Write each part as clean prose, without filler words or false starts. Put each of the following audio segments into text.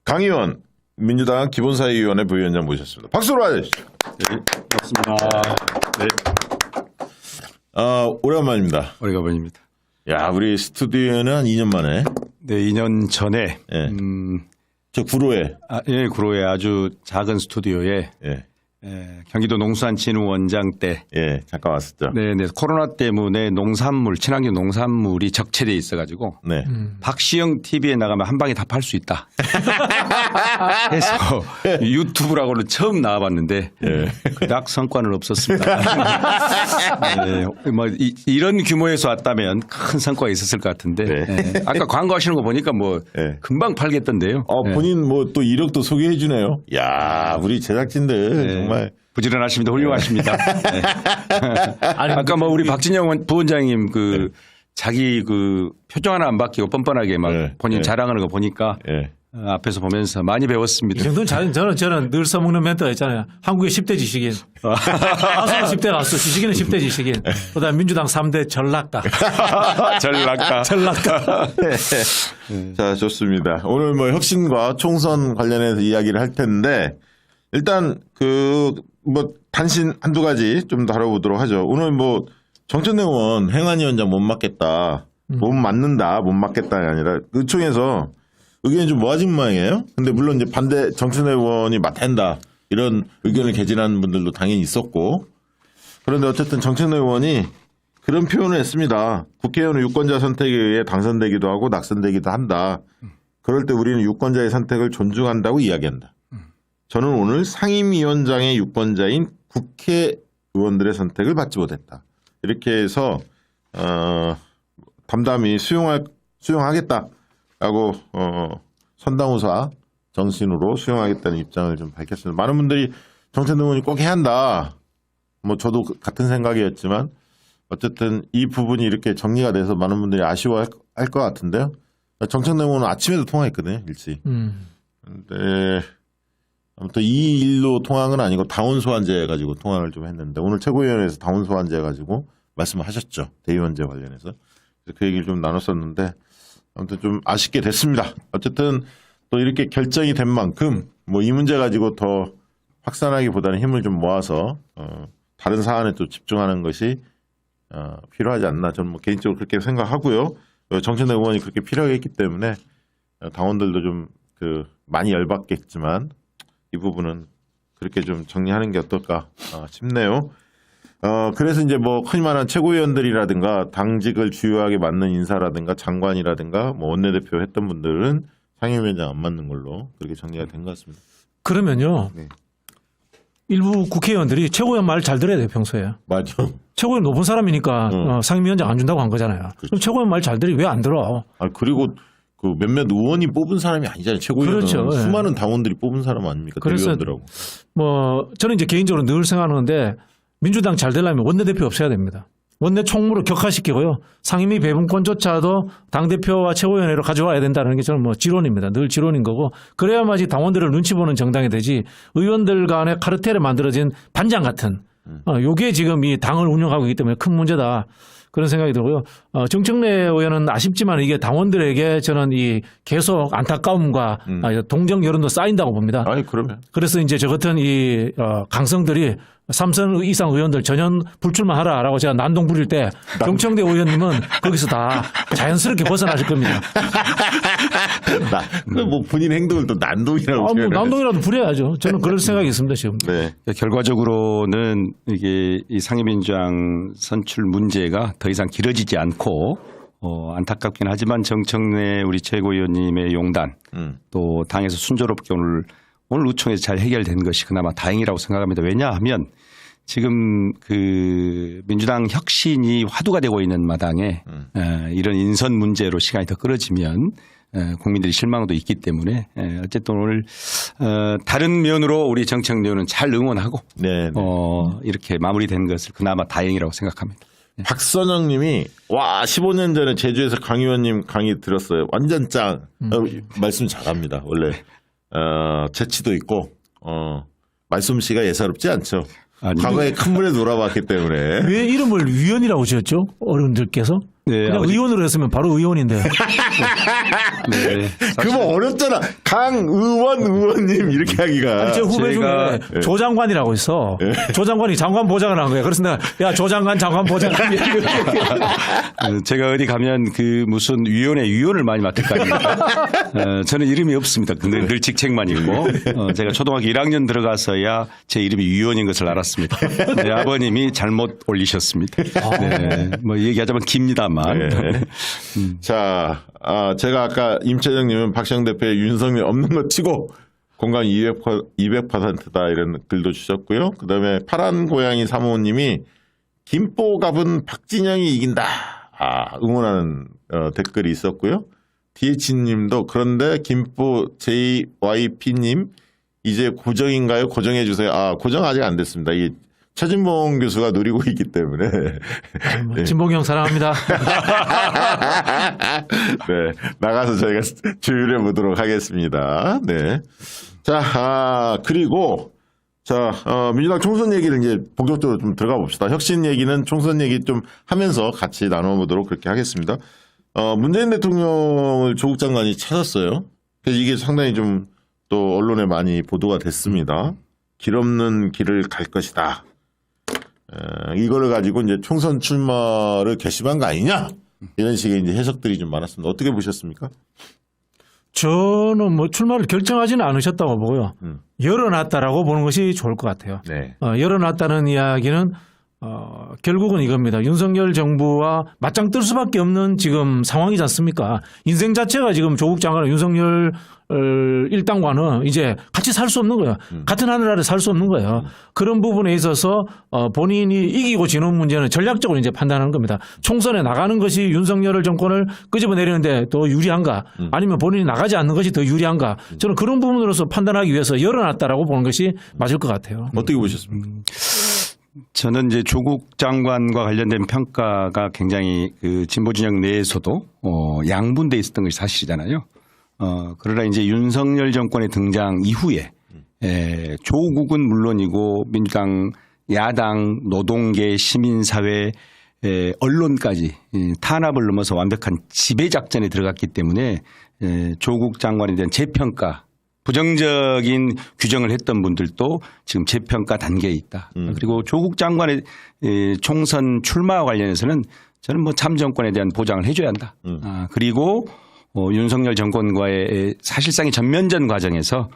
강의원 민주당 기본사회위원회 부위원장 모셨습니다. 박수로 맞으시죠. 네, 반갑습니다. 네. 오랜만입니다. 오래간만입니다. 야, 우리 스튜디오에는 한 2년 만에. 네, 2년 전에 예. 저 구로에. 구로의 아주 작은 스튜디오에 예. 경기도 농수산진흥원장 때 잠깐 왔었죠. 네, 코로나 때문에 농산물, 친환경 농산물이 적체돼 있어가지고 네. 박시영 TV에 나가면 한 방에 다 팔 수 있다. 해서 유튜브라고는 처음 나와봤는데 그닥 성과는 없었습니다. 네, 뭐 이런 규모에서 왔다면 큰 성과가 있었을 것 같은데 아까 광고하시는 거 보니까 뭐 금방 팔겠던데요. 본인 뭐 또 이력도 소개해 주네요. 야, 우리 제작진들 정말 부지런하십니다. 훌륭하십니다. 네. 아까 뭐 우리 박진영 부원장님 자기 표정 하나 안 바뀌고 뻔뻔하게 막 본인 자랑하는 거 보니까 앞에서 보면서 많이 배웠습니다. 이 정도는 저는 늘 써먹는 멘트가 있잖아요. 한국의 10대 지식인. 가수는 10대 가수, 지식인은 10대 지식인. 그다음 민주당 3대 전락가. 전락가. 자, 좋습니다. 오늘 뭐 혁신과 총선 관련해서 이야기를 할 텐데 일단 단신 한두 가지 좀 다뤄보도록 하죠. 오늘 뭐 정천대 의원 행안위원장 못 맡겠다. 못 맡는다. 못 맡겠다가 아니라 의총에서 의견이 좀 모아진 모양이에요. 근데 물론 이제 반대 정천대 의원이 맡아야 한다. 이런 의견을 개진하는 분들도 당연히 있었고. 그런데 어쨌든 정천대 의원이 그런 표현을 했습니다. 국회의원은 유권자 선택에 의해 당선되기도 하고 낙선되기도 한다. 그럴 때 우리는 유권자의 선택을 존중한다고 이야기한다. 저는 오늘 상임위원장의 유권자인 국회의원들의 선택을 받지 못했다. 이렇게 해서 담담히 수용하겠다라고 선당우사 정신으로 수용하겠다는 입장을 좀 밝혔습니다. 많은 분들이 정천대 의원이 꼭 해야 한다. 뭐 저도 같은 생각이었지만 어쨌든 이 부분이 이렇게 정리가 돼서 많은 분들이 아쉬워할 것 같은데요. 정천대 의원은 아침에도 통화했거든요. 일찍. 근데 아무튼 이 일로 통화한 건 아니고 당원 소환제 가지고 통화를 좀 했는데 오늘 최고위원회에서 당원 소환제 가지고 말씀하셨죠. 대의원제 관련해서. 그 얘기를 좀 나눴었는데 아무튼 좀 아쉽게 됐습니다. 어쨌든 또 이렇게 결정이 된 만큼 뭐 이 문제 가지고 더 확산하기보다는 힘을 좀 모아서 다른 사안에 또 집중하는 것이 필요하지 않나 저는 뭐 개인적으로 그렇게 생각하고요. 정천대 의원이 그렇게 필요하겠기 때문에 당원들도 좀 많이 열받겠지만 이 부분은 그렇게 좀 정리하는 게 어떨까 싶네요. 그래서 이제 뭐 흔히 말하는 최고위원들이라든가 당직을 주요하게 맡는 인사라든가 장관이라든가 뭐 원내대표 했던 분들은 상임위원장 안 맡는 걸로 그렇게 정리가 된 것 같습니다. 그러면요. 일부 국회의원들이 최고위원 말 잘 들어야 돼요, 평소에. 맞죠. 최고위원 높은 사람이니까 상임위원장 안 준다고 한 거잖아요. 그럼 최고위원 말 잘 들이 왜 안 들어? 그리고 몇몇 의원이 뽑은 사람이 아니잖아요. 최고위원은 그렇죠. 수많은 당원들이 뽑은 사람 아닙니까? 그래서 대의원들하고. 뭐 저는 이제 개인적으로 늘 생각하는데 민주당 잘 되려면 원내대표 없어야 됩니다. 원내 총무를 격화시키고요. 상임위 배분권조차도 당대표와 최고위원회로 가져와야 된다는 게 저는 뭐 지론입니다. 늘 지론인 거고 그래야만이 당원들을 눈치 보는 정당이 되지 의원들 간의 카르텔에 만들어진 반장 같은 요게 지금 이 당을 운영하고 있기 때문에 큰 문제다. 그런 생각이 들고요. 정청래 의원은 아쉽지만 이게 당원들에게 저는 이 계속 안타까움과 동정 여론도 쌓인다고 봅니다. 그러면. 그래서 이제 저 같은 이 강성들이 삼선 이상 의원들 전현 불출마하라라고 제가 난동 부릴 때 정청래 의원님은 거기서 다 자연스럽게 벗어나실 겁니다. 뭐 본인 행동을 또 난동이라고. 뭐 난동이라도 부려야죠. 저는 그럴 생각이 있습니다 지금. 네. 결과적으로는 이게 이 상임위원장 선출 문제가 더 이상 길어지지 않고 안타깝긴 하지만 정청래 우리 최고위원님의 용단 또 당에서 순조롭게 오늘 의총에서 잘 해결된 것이 그나마 다행이라고 생각합니다. 왜냐하면 지금 민주당 혁신이 화두가 되고 있는 마당에 이런 인선 문제로 시간이 더 끌어지면 국민들이 실망도 있기 때문에 어쨌든 오늘 다른 면으로 우리 정청래 의원은 잘 응원하고 이렇게 마무리된 것을 그나마 다행이라고 생각합니다. 박선영 님이 15년 전에 제주에서 강 의원님 강의 들었어요. 완전 짱. 말씀 잘합니다. 원래 재치도 있고 말씀씨가 예사롭지 않죠. 과거에 큰 물에 놀아봤기 때문에. 왜 이름을 위원이라고 지었죠? 어른들께서? 네, 그냥 아버지- 의원으로 했으면 바로 의원인데. 네. 그거 어렵잖아. 의원님 이렇게 하기가. 제 후배 제가- 중에 조 장관이라고 있어. 조 장관이 장관 보장을 한 거야. 그래서 내가 야, 조 장관 보장. 제가 어디 가면 그 무슨 위원을 많이 맡을 거 아닙니까? 저는 이름이 없습니다. 근데 늘 직책만 있고 제가 초등학교 1학년 들어가서야 제 이름이 위원인 것을 알았습니다. 네, 아버님이 잘못 올리셨습니다. 네, 뭐 얘기하자면 깁니다만. 네. 자, 제가 아까 임채정님은 박시영 대표의 윤석열 없는 것 치고 공감 200%다 이런 글도 주셨고요. 그 다음에 파란 고양이 사모님이 김포갑은 박진영이 이긴다. 응원하는 댓글이 있었고요. DH님도 그런데 김포 JYP님 이제 고정인가요? 고정해 주세요. 고정 아직 안 됐습니다. 이 최진봉 교수가 노리고 있기 때문에. 진봉이 형 사랑합니다. 네, 나가서 저희가 조율해 보도록 하겠습니다. 네. 자, 그리고, 민주당 총선 얘기를 이제 본격적으로 좀 들어가 봅시다. 혁신 얘기는 총선 얘기 좀 하면서 같이 나눠보도록 그렇게 하겠습니다. 문재인 대통령을 조국 장관이 찾았어요. 그래서 이게 상당히 좀 또 언론에 많이 보도가 됐습니다. 길 없는 길을 갈 것이다. 이거를 가지고 이제 총선 출마를 결심한 거 아니냐? 이런 식의 이제 해석들이 좀 많았습니다. 어떻게 보셨습니까? 저는 뭐 출마를 결정하지는 않으셨다고 보고요. 열어놨다라고 보는 것이 좋을 것 같아요. 네. 열어놨다는 이야기는 결국은 이겁니다. 윤석열 정부와 맞짱 뜰 수밖에 없는 지금 상황이지 않습니까? 인생 자체가 지금 조국 장관과 윤석열 일당과는 이제 같이 살 수 없는 거예요. 같은 하늘 아래 살 수 없는 거예요. 그런 부분에 있어서 본인이 이기고 지는 문제는 전략적으로 이제 판단하는 겁니다. 총선에 나가는 것이 윤석열 정권을 끄집어내리는데 더 유리한가 아니면 본인이 나가지 않는 것이 더 유리한가 저는 그런 부분으로서 판단하기 위해서 열어놨다라고 보는 것이 맞을 것 같아요. 어떻게 보셨습니까? 저는 이제 조국 장관과 관련된 평가가 굉장히 그 진보 진영 내에서도 양분돼 있었던 것이 사실이잖아요. 그러나 이제 윤석열 정권의 등장 이후에 조국은 물론이고 민주당, 야당, 노동계, 시민사회, 언론까지 탄압을 넘어서 완벽한 지배 작전에 들어갔기 때문에 조국 장관에 대한 재평가 부정적인 규정을 했던 분들도 지금 재평가 단계에 있다. 그리고 조국 장관의 총선 출마와 관련해서는 저는 뭐 참정권에 대한 보장을 해줘야 한다. 그리고 윤석열 정권과의 사실상의 전면전 과정에서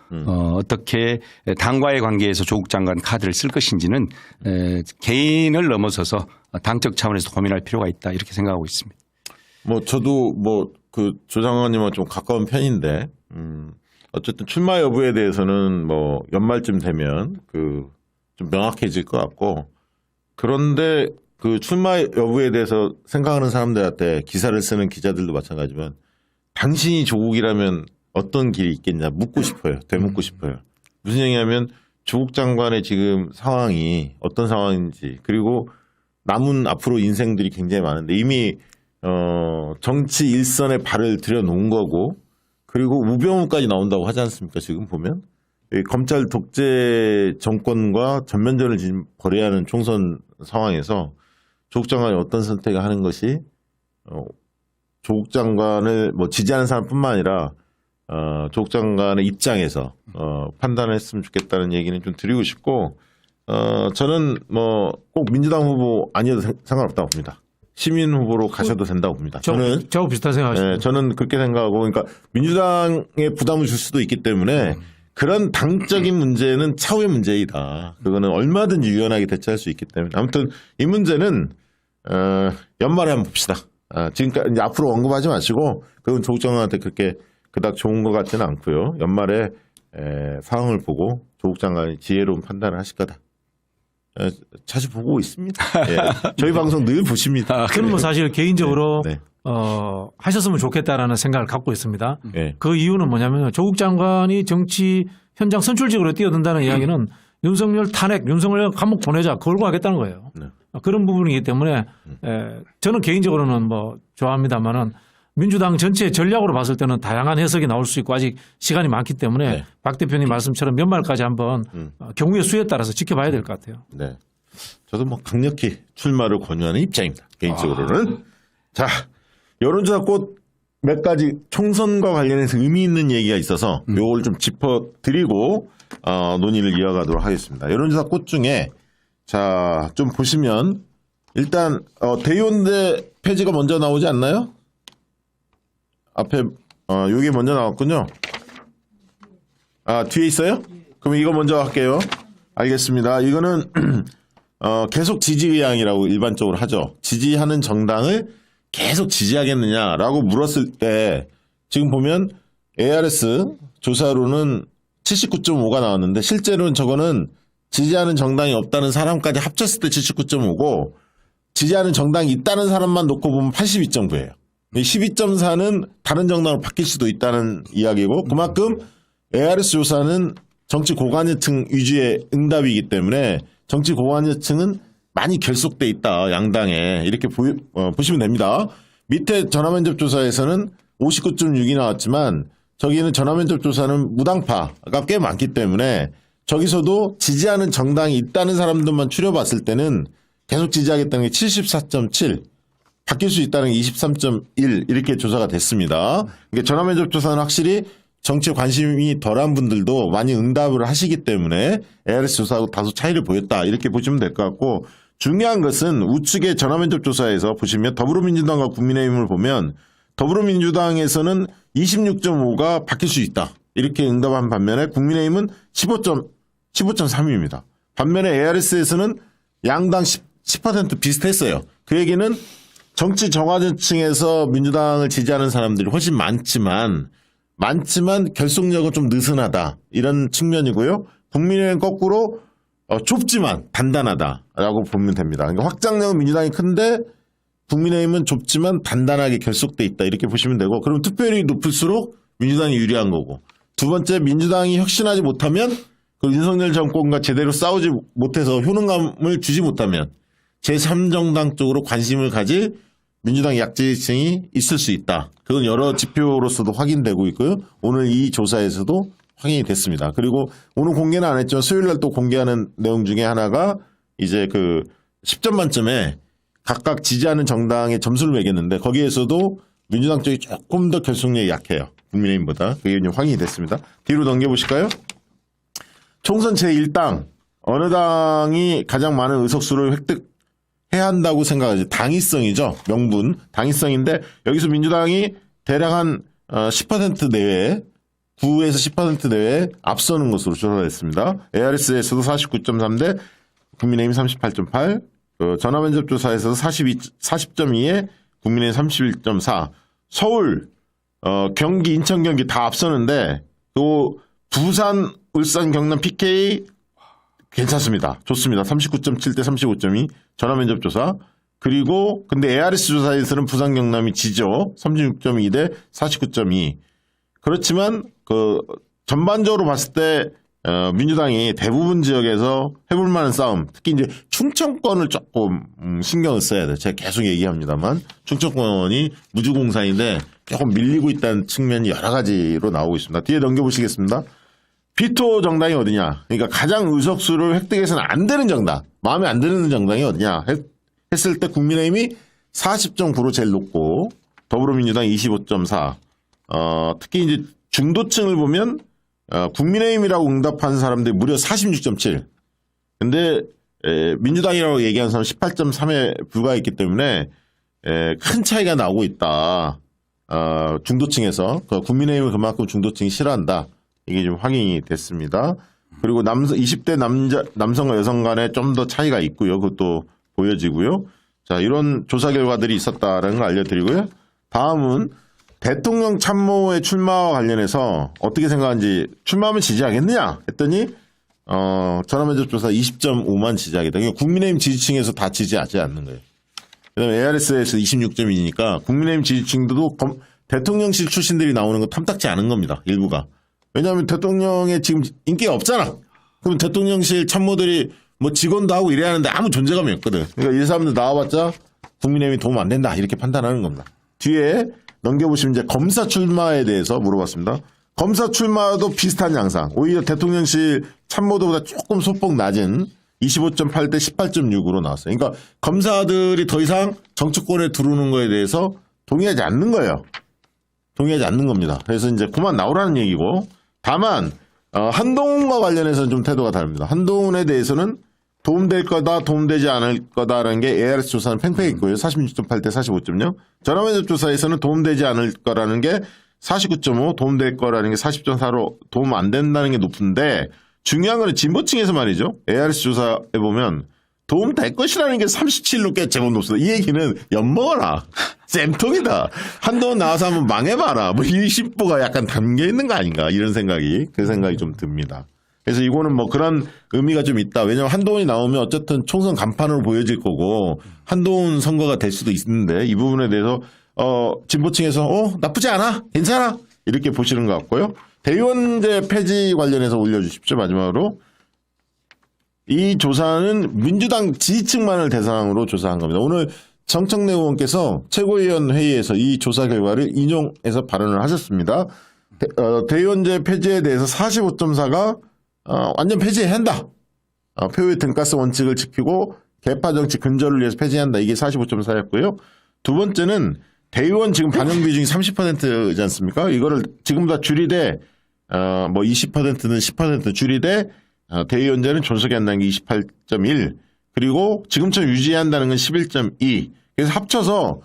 어떻게 당과의 관계에서 조국 장관 카드를 쓸 것인지는 개인을 넘어서서 당적 차원에서 고민할 필요가 있다 이렇게 생각하고 있습니다. 뭐 저도 뭐 그 조 장관님은 좀 가까운 편인데 어쨌든 출마 여부에 대해서는 뭐 연말쯤 되면 그 좀 명확해질 것 같고 그런데 그 출마 여부에 대해서 생각하는 사람들한테 기사를 쓰는 기자들도 마찬가지지만 당신이 조국이라면 어떤 길이 있겠냐 묻고 싶어요. 되묻고 싶어요. 무슨 얘기냐면 조국 장관의 지금 상황이 어떤 상황인지 그리고 남은 앞으로 인생들이 굉장히 많은데 이미 정치 일선에 발을 들여놓은 거고 그리고 우병우까지 나온다고 하지 않습니까? 지금 보면 검찰 독재 정권과 전면전을 지금 벌여야 하는 총선 상황에서 조국 장관이 어떤 선택을 하는 것이 조국 장관을 뭐 지지하는 사람뿐만 아니라 조국 장관의 입장에서 판단했으면 좋겠다는 얘기는 좀 드리고 싶고 저는 뭐 꼭 민주당 후보 아니어도 상관없다고 봅니다. 시민 후보로 가셔도 된다고 봅니다. 저하고 비슷한 생각이십니다. 저는 그렇게 생각하고 그러니까 민주당에 부담을 줄 수도 있기 때문에 그런 당적인 문제는 차후의 문제이다. 그거는 얼마든지 유연하게 대처할 수 있기 때문에 아무튼 이 문제는 연말에 한번 봅시다. 지금까지 이제 앞으로 언급하지 마시고 그건 조국 장관한테 그렇게 그닥 좋은 것 같지는 않고요. 연말에 상황을 보고 조국 장관이 지혜로운 판단을 하실 거다. 자주 보고 있습니다. 저희 방송 늘 보십니다. 저는 뭐 사실 개인적으로 네. 하셨으면 좋겠다라는 생각을 갖고 있습니다. 네. 그 이유는 뭐냐면 조국 장관이 정치 현장 선출직으로 뛰어든다는 이야기는 윤석열 탄핵, 윤석열 감옥 보내자 그걸고 하겠다는 거예요. 네. 그런 부분이기 때문에 저는 개인적으로는 뭐 좋아합니다만은 민주당 전체 전략으로 봤을 때는 다양한 해석이 나올 수 있고 아직 시간이 많기 때문에 네. 박 대표님 말씀처럼 연말까지 한번 경우의 수에 따라서 지켜봐야 될 것 같아요. 네. 저도 뭐 강력히 출마를 권유하는 입장입니다. 개인적으로는. 자, 여론조사 꽃 몇 가지 총선과 관련해서 의미 있는 얘기가 있어서 요걸 좀 짚어드리고 논의를 이어가도록 하겠습니다. 여론조사 꽃 중에 자, 좀 보시면 일단 대의원대 폐지가 먼저 나오지 않나요? 앞에 요게 먼저 나왔군요. 아, 뒤에 있어요? 그럼 이거 먼저 할게요. 알겠습니다. 이거는 계속 지지 의향이라고 일반적으로 하죠. 지지하는 정당을 계속 지지하겠느냐라고 물었을 때 지금 보면 ARS 조사로는 79.5가 나왔는데 실제로는 저거는 지지하는 정당이 없다는 사람까지 합쳤을 때 79.5고 지지하는 정당이 있다는 사람만 놓고 보면 82.9예요. 12.4는 다른 정당으로 바뀔 수도 있다는 이야기고 그만큼 ARS 조사는 정치 고관여층 위주의 응답이기 때문에 정치 고관여층은 많이 결속돼 있다. 양당에. 이렇게 보시면 됩니다. 밑에 전화면접 조사에서는 59.6이 나왔지만 저기는 전화면접 조사는 무당파가 꽤 많기 때문에 저기서도 지지하는 정당이 있다는 사람들만 추려봤을 때는 계속 지지하겠다는 게 74.7, 바뀔 수 있다는 게 23.1 이렇게 조사가 됐습니다. 그러니까 전화면접 조사는 확실히 정치에 관심이 덜한 분들도 많이 응답을 하시기 때문에 ARS 조사하고 다소 차이를 보였다. 이렇게 보시면 될 것 같고 중요한 것은 우측의 전화면접 조사에서 보시면 더불어민주당과 국민의힘을 보면 더불어민주당에서는 26.5가 바뀔 수 있다. 이렇게 응답한 반면에 국민의힘은 15.3입니다. 반면에 ARS에서는 양당 10% 비슷했어요. 그 얘기는 정치 정화층에서 민주당을 지지하는 사람들이 훨씬 많지만 결속력은 좀 느슨하다. 이런 측면이고요. 국민의힘은 거꾸로 좁지만 단단하다라고 보면 됩니다. 그러니까 확장력은 민주당이 큰데 국민의힘은 좁지만 단단하게 결속돼 있다. 이렇게 보시면 되고 그럼 투표율이 높을수록 민주당이 유리한 거고 두 번째 민주당이 혁신하지 못하면 그 윤석열 정권과 제대로 싸우지 못해서 효능감을 주지 못하면 제3정당 쪽으로 관심을 가질 민주당 약지층이 있을 수 있다. 그건 여러 지표로서도 확인되고 있고요. 오늘 이 조사에서도 확인이 됐습니다. 그리고 오늘 공개는 안 했지만 수요일 날 또 공개하는 내용 중에 하나가 이제 그 10점 만점에 각각 지지하는 정당의 점수를 매겼는데 거기에서도 민주당 쪽이 조금 더 결속력이 약해요. 국민의힘보다. 그게 이제 확인이 됐습니다. 뒤로 넘겨보실까요? 총선 제1당 어느 당이 가장 많은 의석수를 획득해야 한다고 생각하지? 당위성이죠. 명분. 당위성인데 여기서 민주당이 대략 한 10% 내외 9에서 10% 내외 앞서는 것으로 조사됐습니다. ARS에서도 49.3대 국민의힘 38.8 전화면접 조사에서도 40.2에 국민의힘 31.4 서울 경기 인천 경기 다 앞서는데 또 부산 울산 경남 PK 괜찮습니다. 좋습니다. 39.7대 35.2 전화면접 조사 그리고 근데 ARS 조사에서는 부산 경남이 지죠. 36.2대 49.2 그렇지만 그 전반적으로 봤을 때 민주당이 대부분 지역에서 해볼 만한 싸움, 특히 이제 충청권을 조금 신경을 써야 돼요. 제가 계속 얘기합니다만 충청권이 무주공산인데 조금 밀리고 있다는 측면이 여러 가지로 나오고 있습니다. 뒤에 넘겨보시겠습니다. 비토 정당이 어디냐? 그러니까 가장 의석수를 획득해서는 안 되는 정당, 마음에 안 드는 정당이 어디냐 했을 때 국민의힘이 40.9로 제일 높고 더불어민주당이 25.4. 특히 이제 중도층을 보면 국민의힘이라고 응답한 사람들이 무려 46.7. 근데 민주당이라고 얘기하는 사람은 18.3에 불과했기 때문에 큰 차이가 나오고 있다. 중도층에서 국민의힘을 그만큼 중도층이 싫어한다. 이게 좀 확인이 됐습니다. 그리고 20대 남성과 여성 간에 좀 더 차이가 있고요. 그것도 보여지고요. 자, 이런 조사 결과들이 있었다라는 걸 알려드리고요. 다음은 대통령 참모의 출마와 관련해서 어떻게 생각하는지 출마하면 지지하겠느냐 했더니 전화면접 조사 20.5만 지지하겠다. 그러니까 국민의힘 지지층에서 다 지지하지 않는 거예요. 그다음에 ARS에서 26.2니까 국민의힘 지지층도 대통령실 출신들이 나오는 건 탐탁지 않은 겁니다. 일부가. 왜냐하면 대통령의 지금 인기가 없잖아. 그럼 대통령실 참모들이 뭐 직원도 하고 이래야 하는데 아무 존재감이 없거든. 그러니까 이 사람들 나와봤자 국민의힘이 도움 안 된다 이렇게 판단하는 겁니다. 뒤에 넘겨보시면 이제 검사 출마에 대해서 물어봤습니다. 검사 출마도 비슷한 양상. 오히려 대통령실 참모들보다 조금 소폭 낮은 25.8 대 18.6으로 나왔어요. 그러니까 검사들이 더 이상 정치권에 들어오는 거에 대해서 동의하지 않는 거예요. 동의하지 않는 겁니다. 그래서 이제 그만 나오라는 얘기고, 다만 한동훈과 관련해서는 좀 태도가 다릅니다. 한동훈에 대해서는 도움될 거다, 도움되지 않을 거다라는 게 ARS 조사는 팽팽했고요. 46.8 대 45.0. 전화면접 조사에서는 도움되지 않을 거라는 게 49.5, 도움될 거라는 게 40.4로 도움 안 된다는 게 높은데, 중요한 건 진보층에서 말이죠. ARS 조사에 보면 도움 될 것이라는 게 37로 꽤 제법 높습니다. 이 얘기는 엿먹어라. 쌤통이다. 한동훈 나와서 한번 망해봐라. 뭐 이 심보가 약간 담겨 있는 거 아닌가, 이런 생각이, 그 생각이 좀 듭니다. 그래서 이거는 뭐 그런 의미가 좀 있다. 왜냐하면 한동훈이 나오면 어쨌든 총선 간판으로 보여질 거고 한동훈 선거가 될 수도 있는데, 이 부분에 대해서 진보층에서 나쁘지 않아, 괜찮아, 이렇게 보시는 것 같고요. 대의원제 폐지 관련해서 올려주십시오. 마지막으로. 이 조사는 민주당 지지층만을 대상으로 조사한 겁니다. 오늘 정청래 의원께서 최고위원 회의에서 이 조사 결과를 인용해서 발언을 하셨습니다. 대의원제 폐지에 대해서 45.4가 완전 폐지해야 한다. 표의 등가스 원칙을 지키고 개파 정치 근절을 위해서 폐지해야 한다. 이게 45.4였고요. 두 번째는 대의원 지금 반영 비중이 30%지 않습니까? 이거를 지금보다 줄이되 뭐 20%는 10% 줄이되 대의원제는 존속해야 한다는 게 28.1, 그리고 지금처럼 유지한다는 건 11.2. 그래서 합쳐서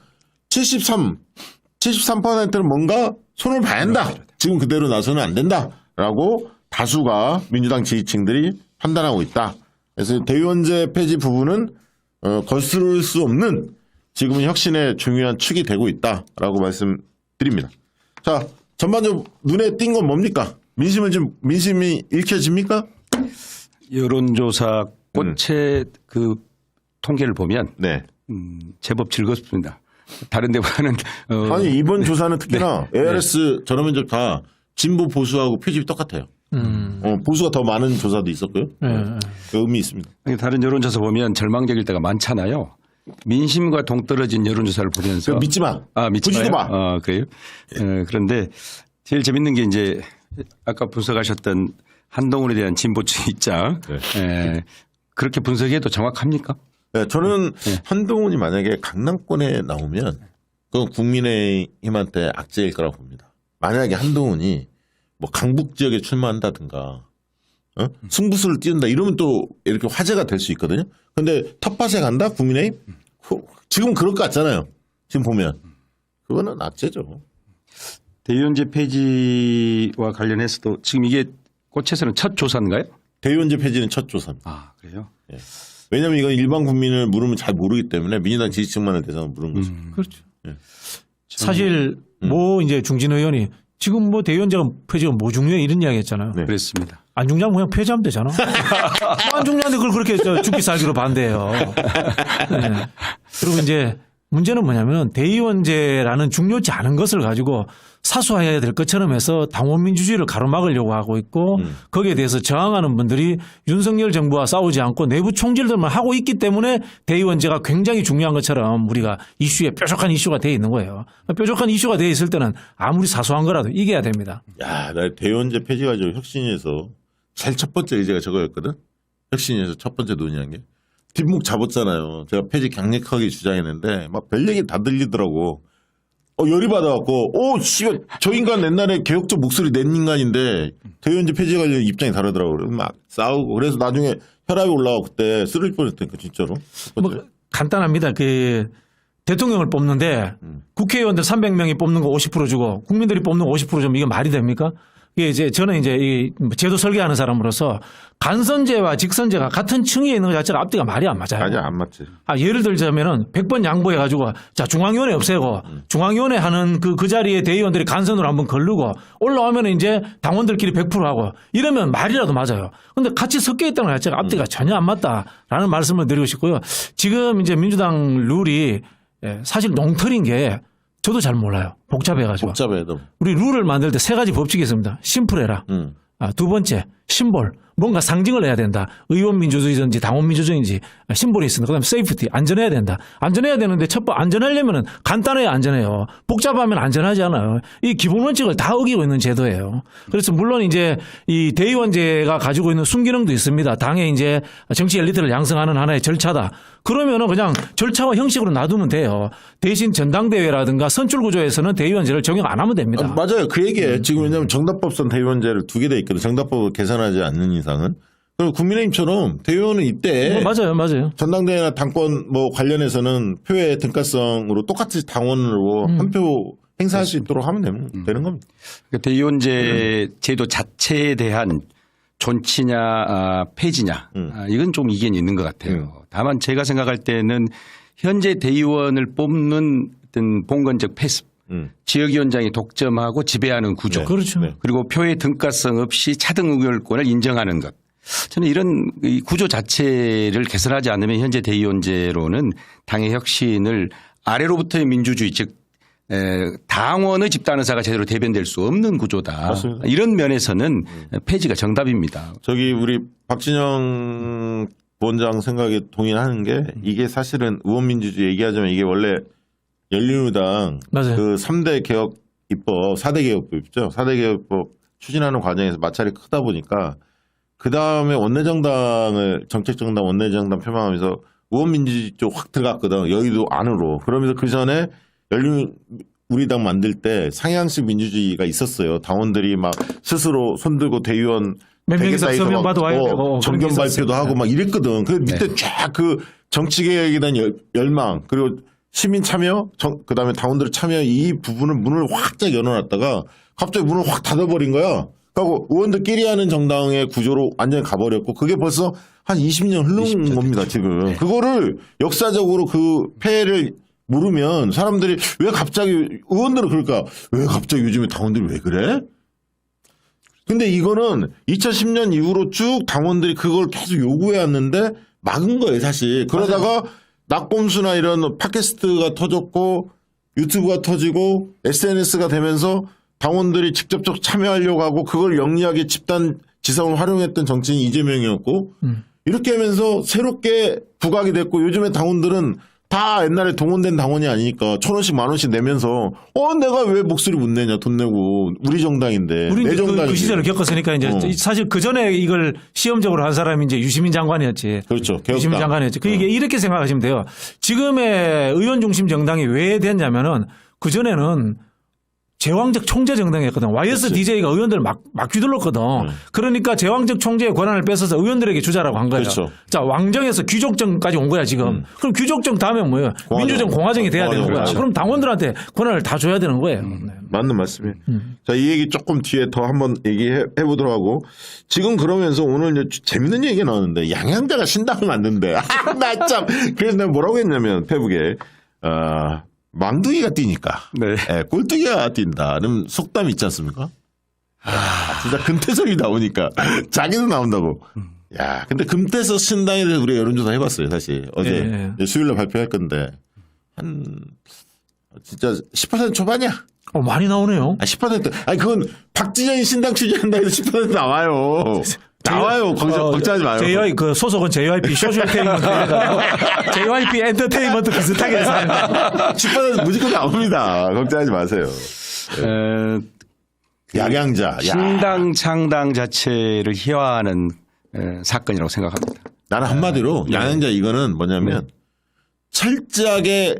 73%는 뭔가 손을 봐야 한다. 지금 그대로 나서는 안 된다라고 다수가 민주당 지지층들이 판단하고 있다. 그래서 대의원제 폐지 부분은 거스를 수 없는 지금은 혁신의 중요한 축이 되고 있다라고 말씀드립니다. 자, 전반적으로 눈에 띈 건 뭡니까? 민심이 읽혀집니까? 여론조사 꽃의 그 통계를 보면 네. 제법 즐겁습니다. 다른 데보다는 아니 이번 조사는 특히나 ARS 전화면접 다 진보 보수하고 표집이 똑같아요. 보수가 더 많은 조사도 있었고요. 그 의미 있습니다. 다른 여론조사 보면 절망적일 때가 많잖아요. 민심과 동떨어진 여론조사를 보면서 믿지 마. 믿지 보지도 마요. 마. 그래요. 그런데 제일 재밌는 게 이제 아까 분석하셨던 한동훈에 대한 진보층 입장. 그렇게 분석해도 정확합니까? 네, 저는 한동훈이 만약에 강남권에 나오면 그건 국민의힘한테 악재일 거라고 봅니다. 만약에 한동훈이 뭐 강북 지역에 출마한다든가 승부수를 띄운다 이러면 또 이렇게 화제가 될 수 있거든요. 근데 텃밭에 간다 국민의힘? 지금 그럴 것 같잖아요. 지금 보면 그거는 악재죠. 대의원제 폐지와 관련해서도 지금 이게 꽃에서는 첫 조사인가요? 대의원제 폐지는 첫 조사입니다. 아, 그래요? 예. 왜냐하면 이건 일반 국민을 물으면 잘 모르기 때문에 민주당 지지층만을 대상으로 물은 거죠. 그렇죠. 사실 뭐 이제 중진 의원이 지금 뭐 대의원제가 폐지가 뭐 중요해 이런 이야기 했잖아요. 네. 그렇습니다. 안 중요하면 그냥 폐지하면 되잖아. 안 중요한데 그걸 그렇게 죽기 살기로 반대해요. 네. 그리고 이제 문제는 뭐냐면 대의원제라는 중요치 않은 것을 가지고 사수해야 될 것처럼 해서 당원 민주주의를 가로막으려고 하고 있고 거기에 대해서 저항하는 분들이 윤석열 정부와 싸우지 않고 내부 총질들만 하고 있기 때문에 대의원제가 굉장히 중요한 것처럼 우리가 이슈에 뾰족한 이슈가 되어 있는 거예요. 뾰족한 이슈가 되어 있을 때는 아무리 사소한 거라도 이겨야 됩니다. 야, 나 대의원제 폐지 가지고 혁신위에서 제일 첫 번째 의제가 저거였거든. 혁신위에서 첫 번째 논의한 게 뒷목 잡았잖아요. 제가 폐지 강력하게 주장했는데 막 별 얘기 다 들리더라고. 열이 받아갖고, 씨발, 저 인간 옛날에 개혁적 목소리 낸 인간인데, 대의원제 폐지 관련 입장이 다르더라고요. 막 싸우고. 그래서 나중에 혈압이 올라가고 그때 쓰러질 뻔했다니까, 진짜로. 뭐 간단합니다. 대통령을 뽑는데 국회의원들 300명이 뽑는 거 50% 주고 국민들이 뽑는 거 50% 주면 이게 말이 됩니까? 이게 이제 저는 이제 이 제도 설계하는 사람으로서 간선제와 직선제가 같은 층에 있는 것 자체가 앞뒤가 말이 안 맞아요. 아니야, 안 맞지. 예를 들자면은 100번 양보해가지고 자 중앙위원회 없애고 중앙위원회 하는 그 자리에 대의원들이 간선으로 한번 걸르고 올라오면 이제 당원들끼리 100% 하고 이러면 말이라도 맞아요. 근데 같이 섞여 있다는 것 자체가 앞뒤가 전혀 안 맞다라는 말씀을 드리고 싶고요. 지금 이제 민주당 룰이 사실 농털인 게 저도 잘 몰라요. 복잡해가지고. 복잡해, 너. 우리 룰을 만들 때 세 가지 법칙이 있습니다. 심플해라. 두 번째, 심볼. 뭔가 상징을 해야 된다. 의원 민주주의든지 당원 민주주의인지 심볼이 있습니다. 그다음에 세이프티 안전해야 된다. 안전해야 되는데 안전하려면은 간단해야 안전해요. 복잡하면 안전하지 않아요. 이 기본 원칙을 다 어기고 있는 제도예요. 그래서 물론 이제 이 대의원제가 가지고 있는 순기능도 있습니다. 당의 이제 정치 엘리트를 양성하는 하나의 절차다. 그러면은 그냥 절차와 형식으로 놔두면 돼요. 대신 전당대회라든가 선출 구조에서는 대의원제를 적용 안 하면 됩니다. 맞아요. 그 얘기예요. 지금 왜냐하면 정답법상 대의원제를 2개 돼 있거든요. 정답법을 개선하지 않는 이상은. 그리고 국민의힘처럼 대의원은 이때 맞아요. 전당대회나 당권 뭐 관련해서는 표의 등가성으로 똑같이 당원으로 한 표 행사할 수 있도록 하면 되는 겁니다. 그러니까 대의원제 제도 자체에 대한 존치냐 폐지냐 이건 좀 이견이 있는 것 같아요. 다만 제가 생각할 때는 현재 대의원을 뽑는 어떤 봉건적 패습 지역위원장이 독점하고 지배하는 구조 그렇죠. 그리고 표의 등가성 없이 차등 의결권을 인정하는 것. 저는 이런 이 구조 자체를 개선하지 않으면 현재 대의원제로는 당의 혁신을 아래로부터의 민주주의 즉 당원의 집단 의사가 제대로 대변될 수 없는 구조다. 맞습니다. 이런 면에서는 폐지가 정답입니다. 저기 우리 박진영 부원장 생각에 동의하는 게 이게 사실은 의원민주주의 얘기하자면 이게 원래 열린우리당 맞아요. 그 3대 개혁 입법, 4대 개혁법 있죠. 4대 개혁법 추진하는 과정에서 마찰이 크다 보니까 그 다음에 원내정당을 정책정당 원내정당 표방하면서 의원민주주의 쪽 확 들어갔거든. 여의도 안으로. 그러면서 그 전에 열린우리당 만들 때 상향식 민주주의가 있었어요. 당원들이 막 스스로 손들고 대의원 몇 명이서 되겠다 서명 해서 받아 와야 되고 정견 발표도 하고 막 이랬거든. 그 밑에 쫙 그 정치개혁에 대한 열망 그리고 시민 참여 그다음에 당원들의 참여 이 부분을 문을 확 열어놨다가 갑자기 문을 확 닫아버린 거야. 그리고 의원들끼리 하는 정당의 구조로 완전히 가버렸고 그게 벌써 한 20년 흐른 겁니다 지금. 그거를 역사적으로 그 폐해를 모르면 사람들이 왜 갑자기 의원들은 그럴까? 왜 갑자기 요즘에 당원들이 왜 그래? 근데 이거는 2010년 이후로 쭉 당원들이 그걸 계속 요구해 왔는데 막은 거예요 사실. 그러다가 낙곰수나 이런 팟캐스트가 터졌고 유튜브가 터지고 SNS가 되면서 당원들이 직접적 참여하려고 하고 그걸 영리하게 집단 지성을 활용했던 정치인이 이재명이었고 이렇게 하면서 새롭게 부각이 됐고 요즘에 당원들은 다 옛날에 동원된 당원이 아니니까 1,000원씩 10,000원씩 내면서 내가 왜 목소리 못 내냐 돈 내고 우리 정당인데 우리 내 정당인데. 그 시절을 겪었으니까 이제 사실 그 전에 이걸 시험적으로 한 사람이 이제 유시민 장관이었지. 그렇죠. 유시민 개혁당. 장관이었지. 그 이렇게 생각하시면 돼요. 지금의 의원 중심 정당이 왜 됐냐면은 그 전에는 제왕적 총재 정당이었거든. YSDJ가 의원들을 막 휘둘렀거든. 그러니까 제왕적 총재의 권한을 뺏어서 의원들에게 주자라고 한 거예요. 그렇죠. 자, 왕정에서 귀족정까지 온 거야, 지금. 그럼 귀족정 다음에 뭐예요? 민주정, 공화정이 돼야 되는 거야. 그렇죠. 그럼 당원들한테 권한을 다 줘야 되는 거예요. 네. 맞는 말씀이에요. 자, 이 얘기 조금 뒤에 더 한번 얘기해 보도록 하고 지금 그러면서 오늘 이제 재밌는 얘기가 나왔는데 양양자가 신당을 만든대. 나 참. 그래서 내가 뭐라고 했냐면 페북에 망둥이가 뛰니까 네. 꼴뚜기가 뛴다는 속담이 있지 않습니까? 진짜 금태섭이 나오니까 자기도 나온다고. 야, 근데 금태섭 신당에 대해서 우리가 여론조사 해봤어요, 사실. 어제 수요일날 발표할 건데 한 진짜 10% 초반이야. 많이 나오네요. 10%. 아니 그건 박진영이 신당 취재한다 해서 10% 나와요. 나와요. 걱정하지 마요. JY 그 소속은 JYP 소셜 테이먼트 JYP 엔터테인먼트 비슷하게 해서 10% 무조건 나옵니다. 걱정하지 마세요. 양양자. 신당 창당 자체를 희화하는 사건이라고 생각합니다. 나는 한마디로 양양자 이거는 뭐냐면 철저하게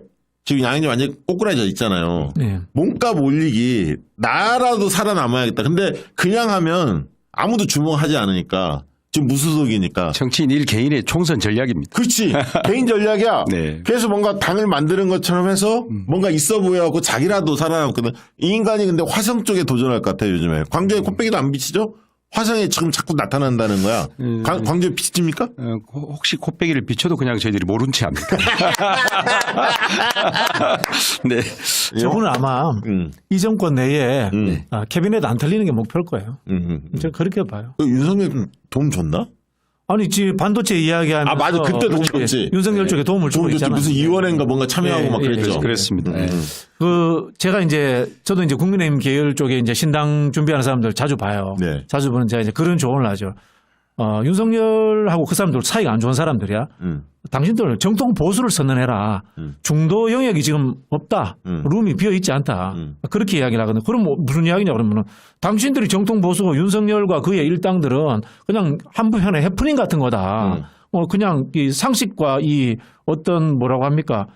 지금 양양자 완전히 꼬꾸라져 있잖아요. 네. 몸값 올리기 나라도 살아남아야겠다. 근데 그냥 하면 아무도 주목하지 않으니까 지금 무소속이니까. 정치인 일 개인의 총선 전략입니다. 그렇지. 개인 전략이야. 네. 그래서 뭔가 당을 만드는 것처럼 해서 뭔가 있어 보여갖고 자기라도 살아남거든. 이 인간이 근데 화성 쪽에 도전할 것 같아요 요즘에. 광주에 코빼기도 안 비치죠? 화성에 지금 자꾸 나타난다는 거야. 광주에 비칩니까? 혹시 코빼기를 비춰도 그냥 저희들이 모른 채 합니다. 네. 저분은 아마 이 정권 내에 캐비넷 안 털리는 게 목표일 거예요. 저는 그렇게 봐요. 윤석열 도움 줬나? 아니, 지금 반도체 이야기하면서 맞아. 그때 도움 줬지. 윤석열 쪽에 도움을 주고 있잖아요. 무슨 이원회인가 뭔가 참여하고 막 그랬죠. 그렇습니다. 제가 저도 이제 국민의힘 계열 쪽에 이제 신당 준비하는 사람들 자주 봐요. 네. 자주 보는 제가 이제 그런 조언을 하죠. 윤석열하고 그 사람들 사이가 안 좋은 사람들이야. 당신들 정통 보수를 선언해라. 중도 영역이 지금 없다. 룸이 비어 있지 않다. 그렇게 이야기를 하거든. 그럼 뭐 무슨 이야기냐 그러면은 당신들이 정통 보수고 윤석열과 그의 일당들은 그냥 한편의 해프닝 같은 거다. 그냥 이 상식과 이 어떤 뭐라고 합니까?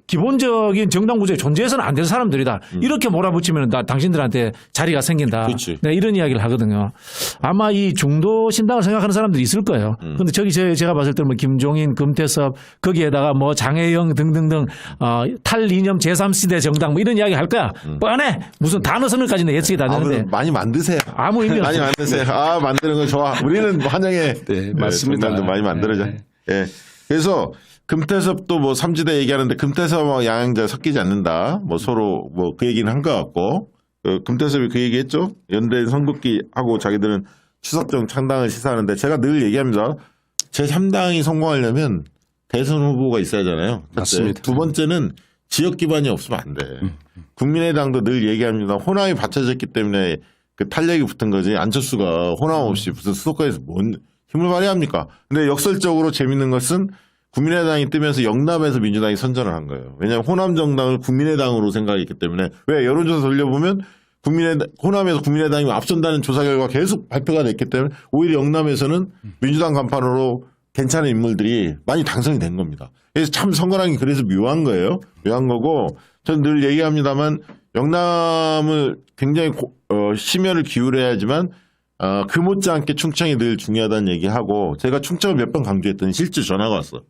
기본적인 정당 구조에 존재해서는 안 될 사람들이다. 이렇게 몰아붙이면 당신들한테 자리가 생긴다. 그렇지. 네, 이런 이야기를 하거든요. 아마 이 중도 신당을 생각하는 사람들이 있을 거예요. 그런데 저기 제가 봤을 때는 뭐 김종인, 금태섭 거기에다가 뭐 장혜영 등등등 탈이념 제3시대 정당 뭐 이런 이야기 할 거야. 뻔해. 무슨 단어 선언까지는 예측이 다 되는데 많이 만드세요. 아무 의미 많이 없어요. 만드세요. 만드는 거 좋아. 우리는 환영해. 네, 맞습니다. 정당도 많이 만들어져. 네. 예. 그래서 금태섭도 뭐 삼지대 얘기하는데 금태섭하고 양양자 섞이지 않는다. 뭐 서로 뭐 그 얘기는 한 것 같고 금태섭이 그 얘기했죠. 연대 선긋기 하고 자기들은 추석정 창당을 시사하는데 제가 늘 얘기합니다. 제3당이 성공하려면 대선 후보가 있어야잖아요. 맞습니다. 두 번째는 지역 기반이 없으면 안 돼. 국민의당도 늘 얘기합니다. 호남이 받쳐졌기 때문에 그 탄력이 붙은 거지. 안철수가 호남 없이 무슨 수도권에서 뭔 힘을 발휘합니까? 근데 역설적으로 재밌는 것은 국민의당이 뜨면서 영남에서 민주당이 선전을 한 거예요. 왜냐하면 호남 정당을 국민의당으로 생각했기 때문에 왜 여론조사 돌려보면 호남에서 국민의당이 앞선다는 조사 결과 계속 발표가 됐기 때문에 오히려 영남에서는 민주당 간판으로 괜찮은 인물들이 많이 당선이 된 겁니다. 그래서 참 선거라는 게 그래서 묘한 거예요. 묘한 거고 저는 늘 얘기합니다만 영남을 굉장히 심혈을 기울여야지만 그 못지않게 충청이 늘 중요하다는 얘기하고 제가 충청을 몇 번 강조했더니 실제 전화가 왔어.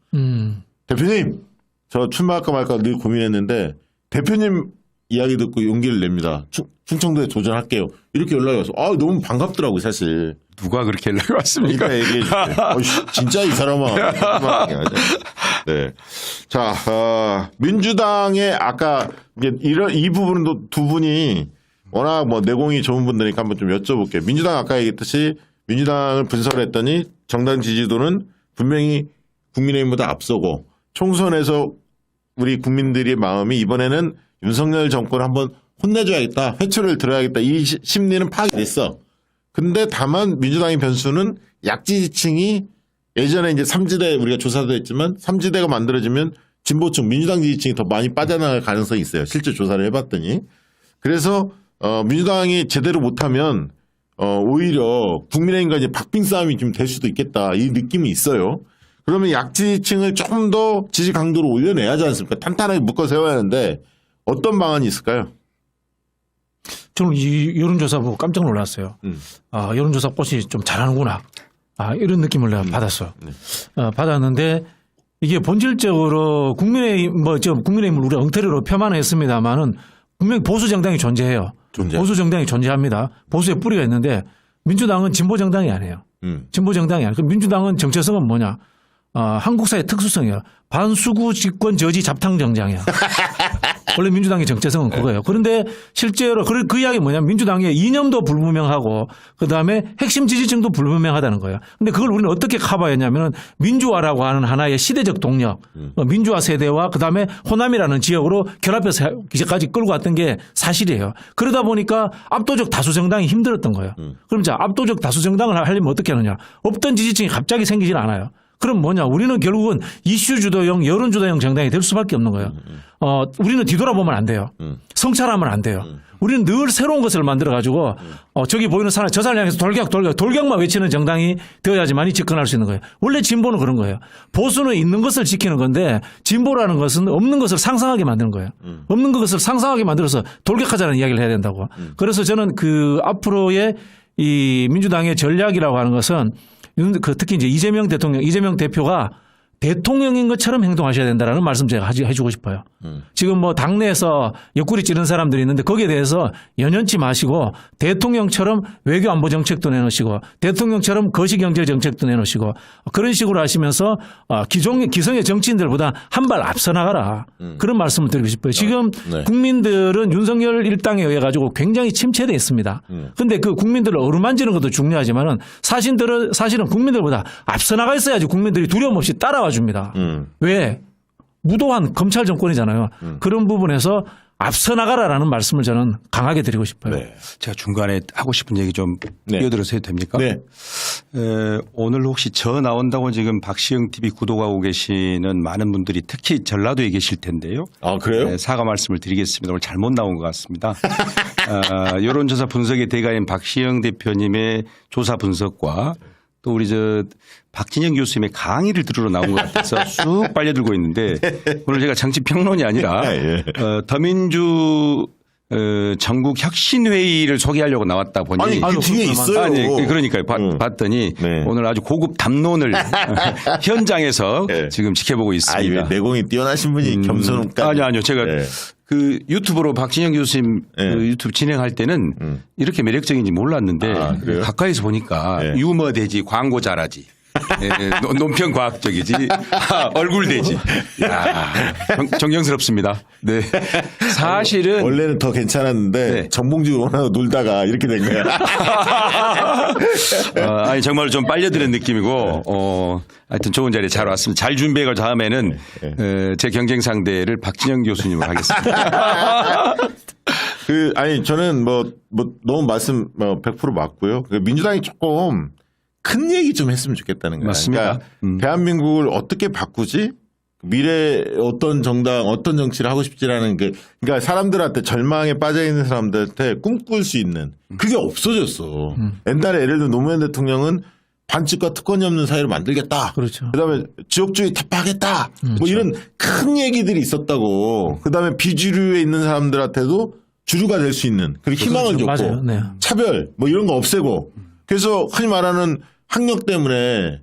대표님 저 출마할까 말까 늘 고민했는데 대표님 이야기 듣고 용기를 냅니다. 충청도에 도전할게요. 이렇게 연락이 와서 너무 반갑더라고요 사실. 누가 그렇게 연락이 왔습니까? 그러니까 얘기해 줄게요. 진짜 이 사람아. 네. 자, 민주당의 아까 이 부분도 두 분이 워낙 뭐 내공이 좋은 분들이니까 한번 좀 여쭤볼게요. 민주당 아까 얘기했듯이 민주당을 분석했더니 정당 지지도는 분명히 국민의힘보다 앞서고 총선에서 우리 국민들의 마음이 이번에는 윤석열 정권을 한번 혼내줘야겠다. 회초를 들어야겠다. 이 심리는 파악이 됐어. 근데 다만 민주당의 변수는 약지지층이 예전에 이제 삼지대 우리가 조사도 했지만 삼지대가 만들어지면 진보층 민주당 지지층이 더 많이 빠져나갈 가능성이 있어요. 실제 조사를 해봤더니. 그래서 민주당이 제대로 못하면 오히려 국민의힘과 이제 박빙 싸움이 좀 될 수도 있겠다. 이 느낌이 있어요. 그러면 약지층을 조금 더 지지 강도를 올려내야 하지 않습니까? 탄탄하게 묶어 세워야 하는데 어떤 방안이 있을까요? 저는 이 여론조사 보고 깜짝 놀랐어요. 여론조사 꽃이 좀 잘하는구나. 이런 느낌을 내가 받았어요. 받았는데 이게 본질적으로 국민의힘을 우리가 엉터리로 폄하했습니다만은 분명히 보수 정당이 존재해요. 보수 정당이 존재합니다. 보수의 뿌리가 있는데 민주당은 진보 정당이 아니에요. 진보 정당이 아니에요. 민주당은 정체성은 뭐냐? 한국사의 특수성이에요. 반수구 집권 저지 잡탕 정당이야. 원래 민주당의 정체성은 그거예요. 그런데 실제로 그 이야기 뭐냐면 민주당의 이념도 불분명하고 그다음에 핵심 지지층도 불분명하다는 거예요. 근데 그걸 우리는 어떻게 커버했냐면은 민주화라고 하는 하나의 시대적 동력, 민주화 세대와 그다음에 호남이라는 지역으로 결합해서 이제까지 끌고 왔던 게 사실이에요. 그러다 보니까 압도적 다수 정당이 힘들었던 거예요. 그럼 자, 압도적 다수 정당을 하려면 어떻게 하느냐? 없던 지지층이 갑자기 생기진 않아요. 그럼 뭐냐? 우리는 결국은 이슈 주도형, 여론 주도형 정당이 될 수밖에 없는 거예요. 우리는 뒤돌아보면 안 돼요. 성찰하면 안 돼요. 우리는 늘 새로운 것을 만들어가지고 저기 보이는 사람, 저 사람 향해서 돌격만 외치는 정당이 되어야지만이 집권할 수 있는 거예요. 원래 진보는 그런 거예요. 보수는 있는 것을 지키는 건데 진보라는 것은 없는 것을 상상하게 만드는 거예요. 없는 것을 상상하게 만들어서 돌격하자는 이야기를 해야 된다고. 그래서 저는 그 앞으로의 이 민주당의 전략이라고 하는 것은 특히 이제 이재명 대표가 대통령인 것처럼 행동하셔야 된다라는 말씀 제가 해주고 싶어요. 지금 뭐 당내에서 옆구리 찌른 사람들이 있는데 거기에 대해서 연연치 마시고 대통령처럼 외교 안보 정책도 내놓으시고 대통령처럼 거시경제 정책도 내놓으시고 그런 식으로 하시면서 기성의 정치인들보다 한 발 앞서 나가라. 그런 말씀을 드리고 싶어요. 지금 국민들은 윤석열 일당에 의해 가지고 굉장히 침체되어 있습니다. 그런데 그 국민들을 어루만지는 것도 중요하지만은 사실은 국민들보다 앞서 나가 있어야지 국민들이 두려움 없이 따라와 줍니다. 왜? 무도한 검찰 정권이잖아요. 그런 부분에서 앞서 나가라라는 말씀을 저는 강하게 드리고 싶어요. 제가 중간에 하고 싶은 얘기 좀 끼어들어서 해도 됩니까? 네. 오늘 혹시 저 나온다고 지금 박시영 TV 구독하고 계시는 많은 분들이 특히 전라도에 계실 텐데요. 아, 그래요? 네, 사과 말씀을 드리겠습니다. 오늘 잘못 나온 것 같습니다. 여론조사 분석의 대가인 박시영 대표님의 조사 분석과 또 우리 박진영 교수님의 강의를 들으러 나온 것 같아서 쑥 빨려들고 있는데 오늘 제가 정치평론이 아니라 예. 더민주 전국 혁신회의를 소개하려고 나왔다 보니 아니, 그 뒤에 있어요. 아니, 그러니까요. 봤더니 네. 오늘 아주 고급 담론을 현장에서 네. 지금 지켜보고 있습니다. 왜 내공이 뛰어나신 분이 겸손까지. 아니요. 제가 네. 그 유튜브로 박진영 교수님 네. 그 유튜브 진행할 때는 이렇게 매력적인지 몰랐는데 아, 그래요? 가까이서 보니까 네. 유머 되지 광고 잘하지. 논평 과학적이지. 얼굴 되지. 야, 정경스럽습니다. 네. 사실은 원래는 더 괜찮았는데 네. 정봉주 원하고 놀다가 이렇게 된 거야. 아니 정말 좀 빨려드는 느낌이고 하여튼 좋은 자리에 잘 왔습니다. 잘 준비해가 다음에는 제 경쟁 상대를 박진영 교수님을 하겠습니다. 아니 저는 뭐 너무 말씀 100% 맞고요. 민주당이 조금 큰 얘기 좀 했으면 좋겠다는 거예요. 맞습니다. 그러니까 대한민국을 어떻게 바꾸지? 미래 어떤 정당, 어떤 정치를 하고 싶지라는 그러니까 사람들한테 절망에 빠져 있는 사람들한테 꿈꿀 수 있는 그게 없어졌어. 옛날에 예를 들어 노무현 대통령은 반칙과 특권이 없는 사회를 만들겠다. 그렇죠. 그다음에 지역주의 타파하겠다. 뭐 이런 큰 얘기들이 있었다고. 그다음에 비주류에 있는 사람들한테도 주류가 될 수 있는 그리고 희망을 줬고 맞아요. 네. 차별 뭐 이런 거 없애고 그래서 흔히 말하는 학력 때문에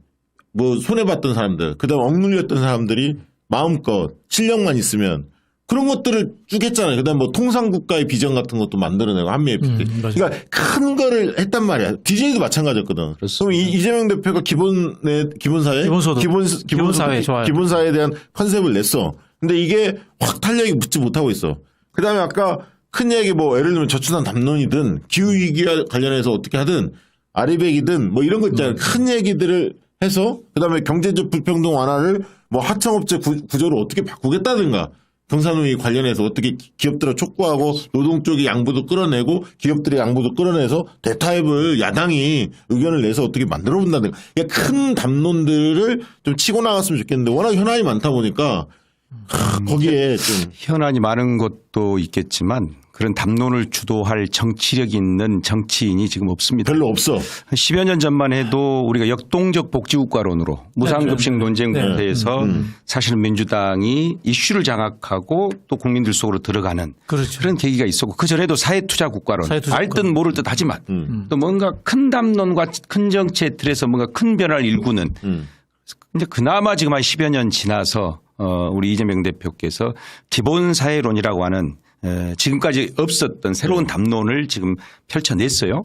뭐 손해봤던 사람들 그다음에 억눌렸던 사람들이 마음껏 실력만 있으면 그런 것들을 쭉 했잖아요. 그다음에 뭐 통상국가의 비전 같은 것도 만들어내고 한미의 그러니까 큰 거를 했단 말이야. DJ도 마찬가지였거든. 그럼 이재명 대표가 기본사회 기본소득. 기본사회 좋아요. 기본사회에 대한 컨셉을 냈어. 근데 이게 확 탄력이 붙지 못하고 있어. 그다음에 아까 큰 얘기 뭐 예를 들면 저출산 담론이든 기후위기와 관련해서 어떻게 하든 아리백이든 뭐 이런 거 있잖아요. 큰 얘기들을 해서 그다음에 경제적 불평등 완화를 뭐 하청업체 구조를 어떻게 바꾸겠다든가 경산노위 관련해서 어떻게 기업들을 촉구하고 노동 쪽의 양보도 끌어내고 기업들의 양보도 끌어내서 대타협을 야당이 의견을 내서 어떻게 만들어 본다든가 그러니까 큰 담론들을 좀 치고 나갔으면 좋겠는데 워낙 현안이 많다 보니까 거기에 좀 현안이 많은 것도 있겠지만 그런 담론을 주도할 정치력 있는 정치인이 지금 없습니다. 별로 없어. 한 10여 년 전만 해도 우리가 역동적 복지국가론으로 무상급식 논쟁 국회에서 사실은 민주당이 이슈를 장악하고 또 국민들 속으로 들어가는 그렇죠. 그런 계기가 있었고 그전에도 사회투자국가론 사회투자국가론. 알듯 모를 듯 하지만 또 뭔가 큰 담론과 큰 정치의 틀에서 뭔가 큰 변화를 일구는 근데 그나마 지금 한 10여 년 지나서 우리 이재명 대표께서 기본사회론이라고 하는 지금까지 없었던 새로운 담론을 지금 펼쳐냈어요.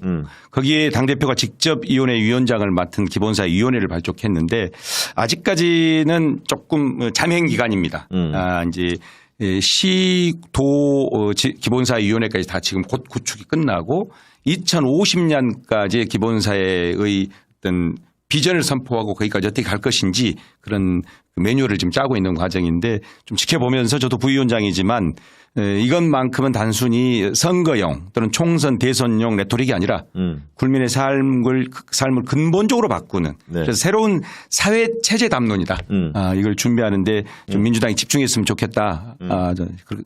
거기에 당대표가 직접 위원회 위원장을 맡은 기본사회위원회를 발족했는데 아직까지는 조금 잠행 기간입니다. 이제 시도 기본사회위원회까지 다 지금 곧 구축이 끝나고 2050년까지의 기본사회의 어떤 비전을 선포하고 거기까지 어떻게 갈 것인지 그런 매뉴얼을 지금 짜고 있는 과정인데 좀 지켜보면서 저도 부위원장이지만 이것만큼은 단순히 선거용 또는 총선 대선용 레토릭이 아니라 국민의 삶을 근본적으로 바꾸는 네. 그래서 새로운 사회 체제 담론이다. 이걸 준비하는데 좀 민주당이 집중했으면 좋겠다.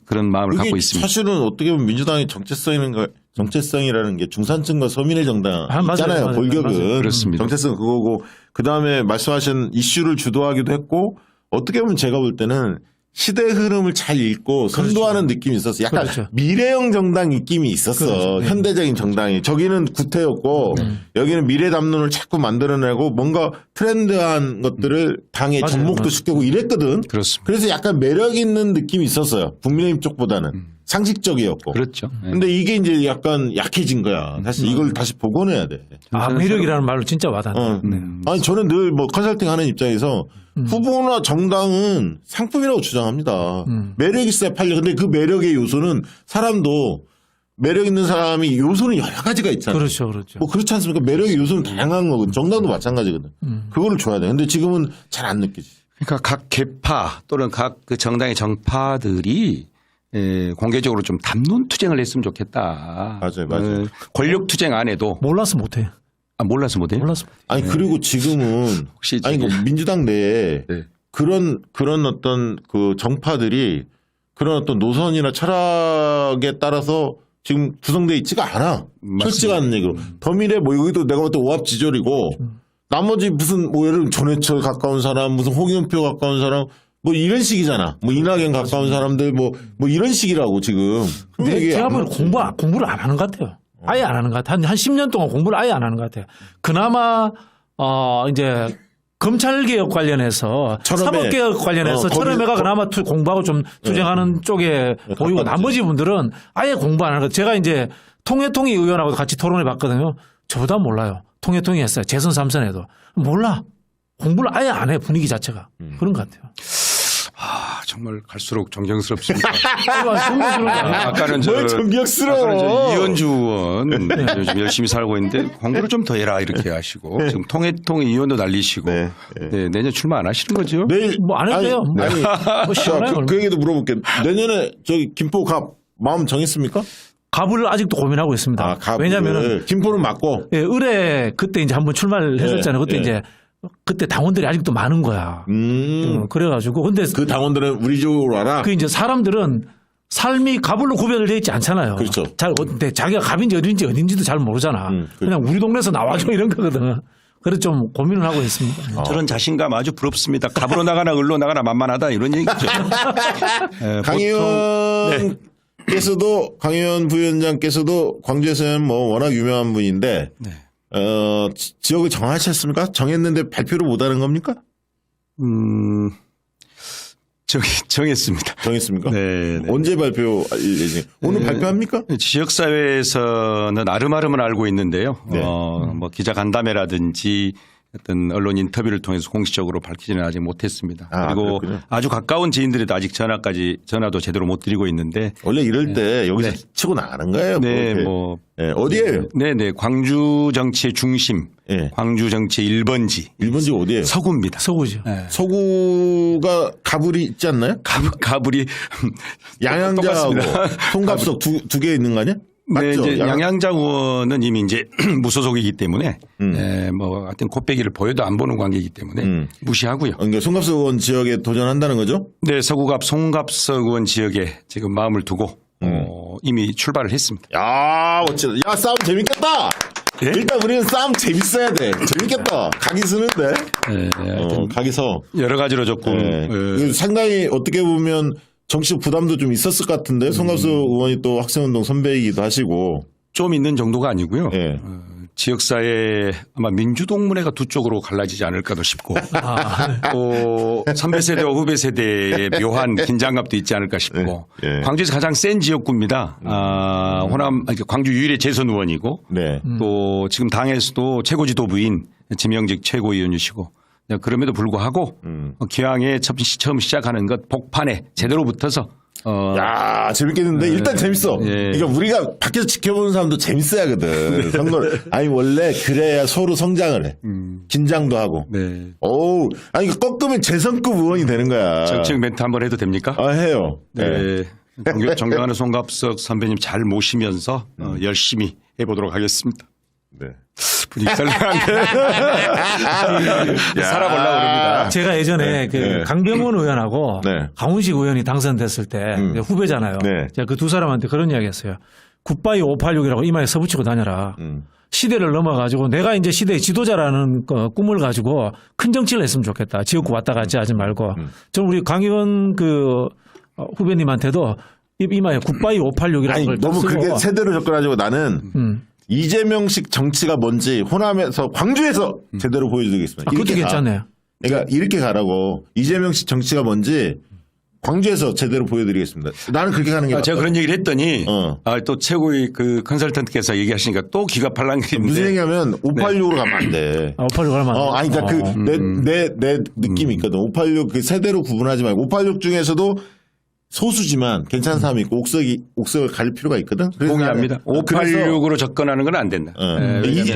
그런 마음을 갖고 있습니다. 사실은 어떻게 보면 민주당의 정체성이라는 게 중산층과 서민의 정당 있잖아요. 맞아요. 골격은. 맞아요. 그렇습니다. 정체성 그거고 그다음에 말씀하신 이슈를 주도하기도 했고 어떻게 보면 제가 볼 때는 시대 흐름을 잘 읽고 선도하는 느낌이 있었어요. 약간 그렇죠. 미래형 정당 느낌이 있었어. 그렇죠. 현대적인 정당이. 저기는 구태였고 여기는 미래 담론을 자꾸 만들어내고 뭔가 트렌드한 것들을 당에 맞아요. 접목도 맞아요. 시키고 이랬거든. 그렇습니다. 그래서 약간 매력 있는 느낌이 있었어요. 국민의힘 쪽보다는. 상식적이었고. 그렇죠. 네. 근데 이게 이제 약간 약해진 거야. 사실 이걸 다시 복원해야 돼. 매력이라는 말로 진짜 와닿네. 아니 저는 늘 뭐 컨설팅 하는 입장에서 후보나 정당은 상품이라고 주장합니다. 매력 있어야 팔려. 근데 그 매력의 요소는 사람도 매력 있는 사람이 요소는 여러 가지가 있잖아요. 그렇죠, 그렇죠. 뭐 그렇지 않습니까? 매력의 요소는 다양한 거거든. 정당도 마찬가지거든. 그거를 줘야 돼. 근데 지금은 잘 안 느끼지. 그러니까 각 계파 또는 각 그 정당의 정파들이 공개적으로 좀 담론 투쟁을 했으면 좋겠다. 맞아요, 맞아요. 권력 투쟁 안 해도 몰라서 못해. 몰라서 못해요? 몰랐어. 아니 그리고 지금은 혹시 아니 그 민주당 내에 네. 그런 어떤 그 정파들이 그런 어떤 노선이나 철학에 따라서 지금 구성돼 있지가 않아. 솔직히 하는 얘기로. 더미래 뭐 여기도 내가 볼 때 오합지졸이고 나머지 무슨 뭐 예를 들면 전해철 가까운 사람 무슨 홍영표 가까운 사람 뭐 이런 식이잖아. 뭐 이낙연 가까운 사람들 뭐 이런 식이라고 지금. 근데 이게 제가 안 보기엔 맞지. 공부를 안 하는 것 같아요. 아예 안 하는 것 같아요. 한 10년 동안 공부를 아예 안 하는 것 같아요. 그나마 이제 검찰개혁 관련해서 철험회. 사법개혁 관련해서 철험회가 그나마 공부하고 좀 투쟁하는 쪽에 보이고 가깝지. 나머지 분들은 아예 공부 안 하는 것. 제가 이제 통해통이 의원하고 같이 토론해 봤거든요. 저보다 몰라요. 통해통이 했어요. 재선 3선에도. 몰라. 공부를 아예 안 해. 분위기 자체가. 그런 것 같아요. 정말 갈수록 존경스럽습니다. 뭘 아까는 저 존경스러워. 이현주 의원 요즘 열심히 살고 있는데 공부를 좀 더 해라 이렇게 하시고 지금 통해 의원도 날리시고 네. 네, 내년 출마 안 하시는 거죠? 내일 뭐 안 해도 돼요. 아니, 뭐 시원해요. 그 얘기도 물어볼게. 내년에 저기 김포 갑 마음 정했습니까? 갑을 아직도 고민하고 있습니다. 아, 갑을. 왜냐면은 김포는 맞고. 예, 의뢰 그때 이제 한번 출마를 했었잖아요. 그때 예. 이제 그때 당원들이 아직도 많은 거야. 그래가지고 근데 그 당원들은 우리 쪽으로 와라. 그 이제 사람들은 삶이 갑을로 구별되어 있지 않잖아요. 그렇죠. 잘 근데 자기가 갑인지 어딘지도 잘 모르잖아. 그렇죠. 그냥 우리 동네에서 나와줘 이런 거거든. 그래서 좀 고민을 하고 있습니다. 저런 자신감 아주 부럽습니다. 갑으로 나가나 을로 나가나 만만하다 이런 얘기죠. 강의원 부위원장께서도 광주에서는 뭐 워낙 유명한 분인데 지역을 정하셨습니까? 정했는데 발표를 못 하는 겁니까? 정했습니다. 정했습니까? 네. 언제 발표 예정? 오늘 발표합니까? 지역사회에서는 아름아름은 알고 있는데요. 네. 뭐 기자 간담회라든지 어떤 언론 인터뷰를 통해서 공식적으로 밝히지는 아직 못했습니다. 아, 그리고 그렇군요. 아주 가까운 지인들에도 아직 전화도 제대로 못 드리고 있는데. 원래 이럴 때 여기서 치고 나가는 거예요. 네, 그렇게. 뭐. 네, 어디예요? 네네. 광주 정치의 중심. 네. 광주 정치의 1번지. 1번지 어디예요? 서구입니다. 서구죠. 네. 서구가 가불이 있지 않나요? 가불이 양양자하고 똑같습니다. 송갑석 두 개 있는 거 아니야? 네, 맞죠? 이제 양양자 의원은 이미 이제 무소속이기 때문에 뭐 하여튼 곱빼기를 보여도 안 보는 관계이기 때문에 무시하고요. 그러니까 송갑석 의원 지역에 도전한다는 거죠? 네, 서구갑 송갑석 의원 지역에 지금 마음을 두고 이미 출발을 했습니다. 야, 어찌다. 야, 싸움 재밌겠다. 예? 일단 우리는 싸움 재밌어야 돼. 재밌겠다. 각이 쓰는데. 각이 서. 여러 가지로 조금 네. 상당히 어떻게 보면 정치적 부담도 좀 있었을 것 같은데 송갑석 의원이 또 학생운동 선배이기도 하시고. 좀 있는 정도가 아니고요. 예. 지역사회 아마 민주동문회가 두 쪽으로 갈라지지 않을까도 싶고 또 선배 세대와 후배 세대의 묘한 긴장감도 있지 않을까 싶고 예. 광주에서 가장 센 지역구입니다. 호남 광주 유일의 재선 의원이고 네. 또 지금 당에서도 최고 지도부인 지명직 최고위원이시고 그럼에도 불구하고 기왕에 처음 시작하는 것 복판에 제대로 붙어서 야, 재밌겠는데? 일단 재밌어. 예. 그러니까 우리가 밖에서 지켜보는 사람도 재밌어야 하거든. 선거를. 아니, 원래 그래야 서로 성장을 해. 긴장도 하고. 네. 어우, 아니, 이거 꺾으면 재선급 의원이 되는 거야. 정책 멘트 한번 해도 됩니까? 아, 해요. 네. 존경하는 송갑석 선배님 잘 모시면서 열심히 해보도록 하겠습니다. 네. 분위기 살려는데 살아보려고 그럽니다. 제가 예전에 그 강병원 의원하고 네. 강훈식 의원이 당선됐을 때 후배잖아요. 네. 제가 그 두 사람한테 그런 이야기 했어요. 굿바이 586이라고 이마에 써붙이고 다녀라. 시대를 넘어가지고 내가 이제 시대의 지도자라는 꿈을 가지고 큰 정치를 했으면 좋겠다. 지역구 왔다 갔지 하지 말고. 저는 우리 강 의원 후배님한테도 이마에 굿바이 586이라는 아니, 걸 너무 쓰고 그게 세대로 접근하지고 나는 이재명식 정치가 뭔지 호남에서 광주에서 제대로 보여드리겠습니다. 그것도 이렇게 가. 괜찮네요. 그러니까 이렇게 가라고 이재명식 정치가 뭔지 광주에서 제대로 보여드리겠습니다. 나는 그렇게 가는 게 맞다. 제가 그런 얘기를 했더니 어. 또 최고의 그 컨설턴트께서 얘기하시니까 또 기가 팔랑거리는데 무슨 얘기냐면 586으로 가면 안 돼. 586 가면 안 돼. 아니, 그러니까 내 느낌이 있거든. 586 그 세대로 구분하지 말고 586 중에서도 소수지만 괜찮은 사람이 있고 옥석을 가릴 필요가 있거든. 그래서 동의합니다. 나는- 그래서 586으로 접근하는 건 안 된다.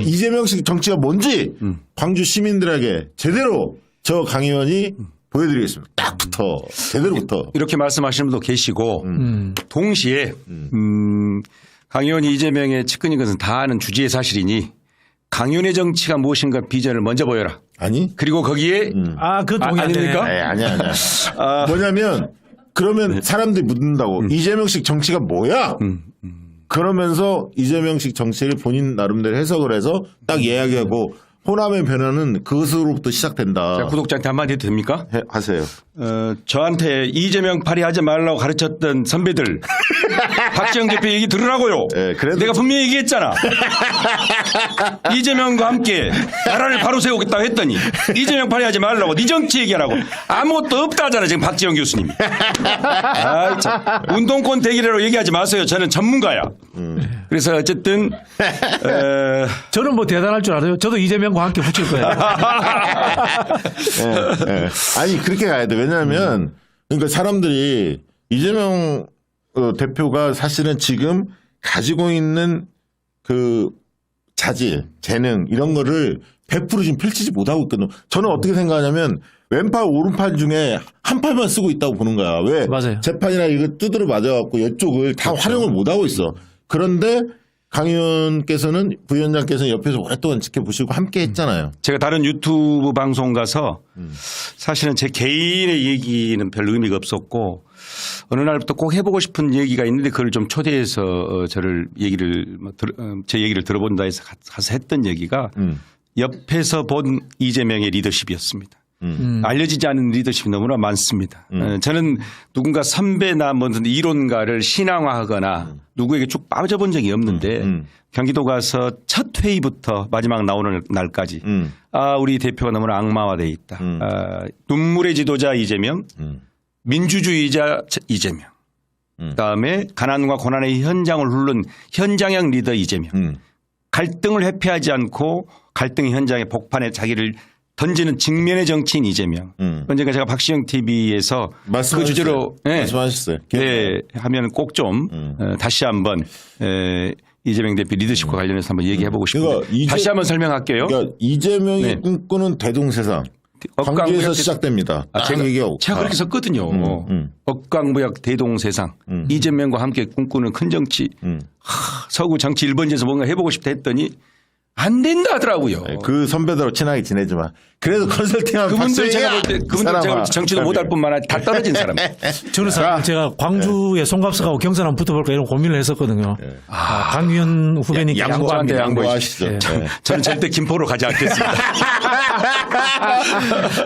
이재명식 정치가 뭔지 광주 시민들에게 제대로 저 강 의원이 보여드리겠습니다. 딱 붙어. 제대로 붙어. 이렇게 말씀하시는 분도 계시고 동시에 강 의원이 이재명의 측근인 것은 다 아는 주지의 사실이니 강연의 정치가 무엇인가 비전을 먼저 보여라. 아니? 그리고 거기에 그 동의 안 되네. 아닙니까? 아니야. 뭐냐면 그러면 사람들이 묻는다고 이재명식 정치가 뭐야? 그러면서 이재명식 정치를 본인 나름대로 해석을 해서 딱 이야기하고 호남의 변화는 그것으로부터 시작된다. 자, 구독자한테 한마디 해도 됩니까? 하세요. 저한테 이재명 발의하지 말라고 가르쳤던 선배들 박지영 대표 얘기 들으라고요. 네, 그래도- 내가 분명히 얘기했잖아. 이재명과 함께 나라를 바로 세우겠다고 했더니 이재명 발의하지 말라고 네 정치 얘기하라고 아무것도 없다 하잖아 지금 박지영 교수님이. 아이, 참. 운동권 대결이라고 얘기하지 마세요. 저는 전문가야. 그래서 어쨌든 저는 뭐 대단할 줄 알아요. 저도 이재명과 함께 붙일 거예요. 예. 아니 그렇게 가야 돼. 왜냐하면 그러니까 사람들이 이재명 대표가 사실은 지금 가지고 있는 그 자질, 재능 이런 거를 100% 지금 펼치지 못하고 있거든요. 저는 어떻게 생각하냐면 왼팔 오른팔 중에 한 팔만 쓰고 있다고 보는 거야. 왜? 맞아요. 재판이나 이거 두드려 맞아갖고 이쪽을 다 활용을 못하고 있어. 그런데 강 의원께서는 부위원장께서는 옆에서 오랫동안 지켜보시고 함께 했잖아요. 제가 다른 유튜브 방송 가서 사실은 제 개인의 얘기는 별 의미가 없었고 어느 날부터 꼭 해보고 싶은 얘기가 있는데 그걸 좀 초대해서 저를 제 얘기를 들어본다 해서 가서 했던 얘기가 옆에서 본 이재명의 리더십이었습니다. 알려지지 않은 리더십이 너무나 많습니다. 저는 누군가 선배나 뭐 이론가를 신앙화하거나 누구에게 쭉 빠져본 적이 없는데 경기도 가서 첫 회의부터 마지막 나오는 날까지 우리 대표가 너무나 악마화되어 있다. 눈물의 지도자 이재명, 민주주의자 이재명, 그다음에 가난과 고난의 현장을 흐른 현장형 리더 이재명, 갈등을 회피하지 않고 갈등 현장의 복판에 자기를 던지는 직면의 정치인 이재명. 언젠가 제가 박시영 TV에서 그 주제로 말씀하셨어요. 네, 하면 꼭 좀 다시 한번 이재명 대표 리더십과 관련해서 한번 얘기해보고 싶습니다. 그러니까 다시 한번 설명할게요. 그러니까 이재명이 네. 꿈꾸는 대동세상. 광주에서 시작됩니다. 제가 그렇게 썼거든요. 억강무역 대동세상. 이재명과 함께 꿈꾸는 큰 정치. 서구 정치 1번지에서 뭔가 해보고 싶다 했더니 안 된다 하더라고요. 그 선배들하고 친하게 지내지만 그래도 컨설팅하면 그분들 제가 볼 때 그분들 제가 볼 때 정치도 못할 뿐만 아니라 다 떨어진 사람. 저는 사실 제가 광주에 송갑석하고 경선 한번 붙어볼까 이런 고민을 했었거든요. 강 의원 후배님께 양보한데 양보하시죠. 네. 네. 저는 절대 김포로 가지 않겠습니다.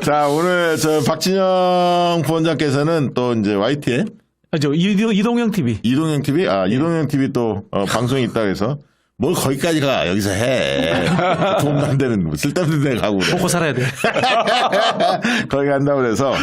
자, 오늘 저 박진영 부원장께서는 또 이제 YTN 이동형 TV. 이동형 TV 이동형 TV 또 방송이 있다고 해서 뭘 거기까지 가 여기서 해 도움도 안 되는 뭐 쓸데없는 데 가고 그래. 먹고 살아야 돼. 거기 간다고 그래서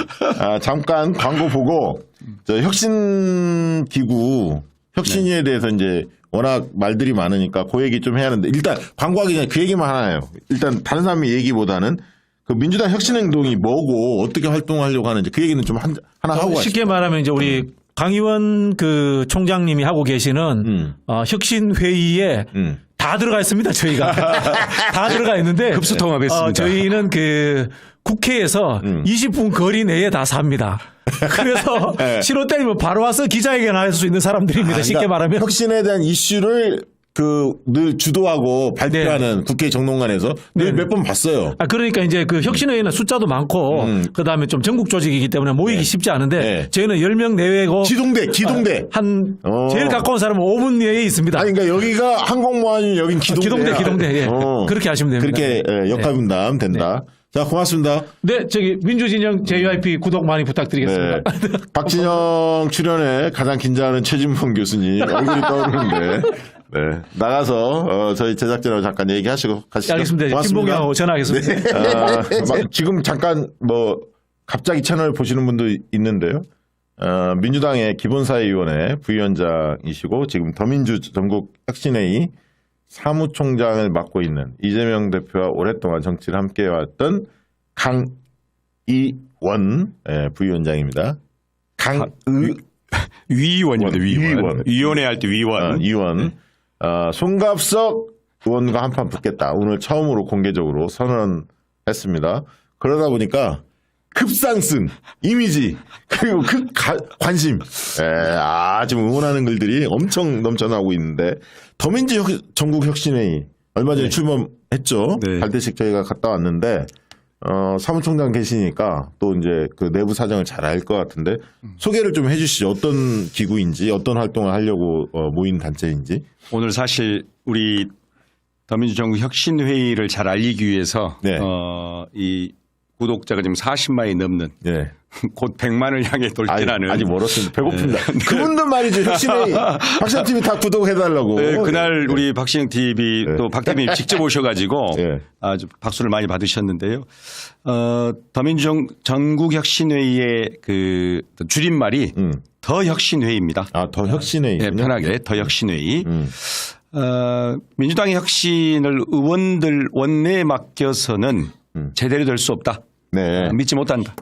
잠깐 광고 보고 저 혁신기구 혁신위에 대해서 이제 워낙 말들이 많으니까 그 얘기 좀 해야 하는데 일단 광고하기 전에 그 얘기만 하나 해요. 일단 다른 사람의 얘기보다는 그 민주당 혁신행동이 뭐고 어떻게 활동하려고 하는지 그 얘기는 좀 하나 하고 쉽게 가시죠. 말하면 이제 우리 강 의원 그 총장님이 하고 계시는 혁신 회의에 다 들어가 있습니다. 저희가 다 들어가 있는데 급수통합했습니다. 저희는 그 국회에서 20분 거리 내에 다 삽니다. 그래서 신호 때리면 바로 와서 기자회견 할 수 있는 사람들입니다. 쉽게 그러니까 말하면 혁신에 대한 이슈를 늘 주도하고 발표하는 국회 정론관에서 늘 몇 번 봤어요. 그러니까 이제 그 혁신회의는 숫자도 많고 그다음에 좀 전국 조직이기 때문에 모이기 쉽지 않은데 저희는 10명 내외고 기동대. 한 제일 가까운 사람은 5분 내에 있습니다. 아니 그러니까 여기가 항공모함이면 여긴 기동대. 기동대. 예. 그렇게 하시면 됩니다. 그렇게 역할 분담 된다. 자, 고맙습니다. 네, 민주진영 JYP 구독 많이 부탁드리겠습니다. 네. 박진영 출연에 가장 긴장하는 최진봉 교수님 얼굴이 떠오르는데 네. 나가서 저희 제작진하고 잠깐 얘기하시고 가시죠. 알겠습니다. 고맙습니다. 김봉영하고 전화하겠습니다. 지금 잠깐 갑자기 채널 보시는 분도 있는데요. 민주당의 기본사회위원회 부위원장이시고 지금 더민주 전국 혁신회의 사무총장을 맡고 있는 이재명 대표와 오랫동안 정치를 함께해왔던 강이원 부위원장입니다. 위원입니다. 위원. 위원회 할 때 위원. 위원. 송갑석 의원과 한판 붙겠다. 오늘 처음으로 공개적으로 선언했습니다. 그러다 보니까 급상승, 이미지, 그리고 관심. 지금 응원하는 글들이 엄청 넘쳐나고 있는데, 더민주 전국혁신회의, 얼마 전에 출범했지 했죠. 네. 발대식 저희가 갔다 왔는데 사무총장 계시니까 또 이제 그 내부 사정을 잘 알 것 같은데 소개를 좀 해주시죠. 어떤 기구인지 어떤 활동을 하려고 모인 단체인지. 오늘 사실 우리 더민주정부 혁신회의를 잘 알리기 위해서 네. 이 구독자가 지금 40만이 넘는 네. 곧 100만을 향해 돌진하는 아직 멀었습니다. 배고픕니다. 그분들 말이죠. 혁신회의 박시영 TV 다 구독해달라고. 네, 그날 우리 박시영 TV 네. 또 박 대표님 직접 오셔가지고 네. 아주 박수를 많이 받으셨는데요. 더민주정 전국혁신회의의 그 줄임말이 더 혁신회의입니다. 더 혁신회의. 네, 편하게 더 혁신회의. 민주당의 혁신을 의원들 원내에 맡겨서는 제대로 될 수 없다. 네. 믿지 못한다.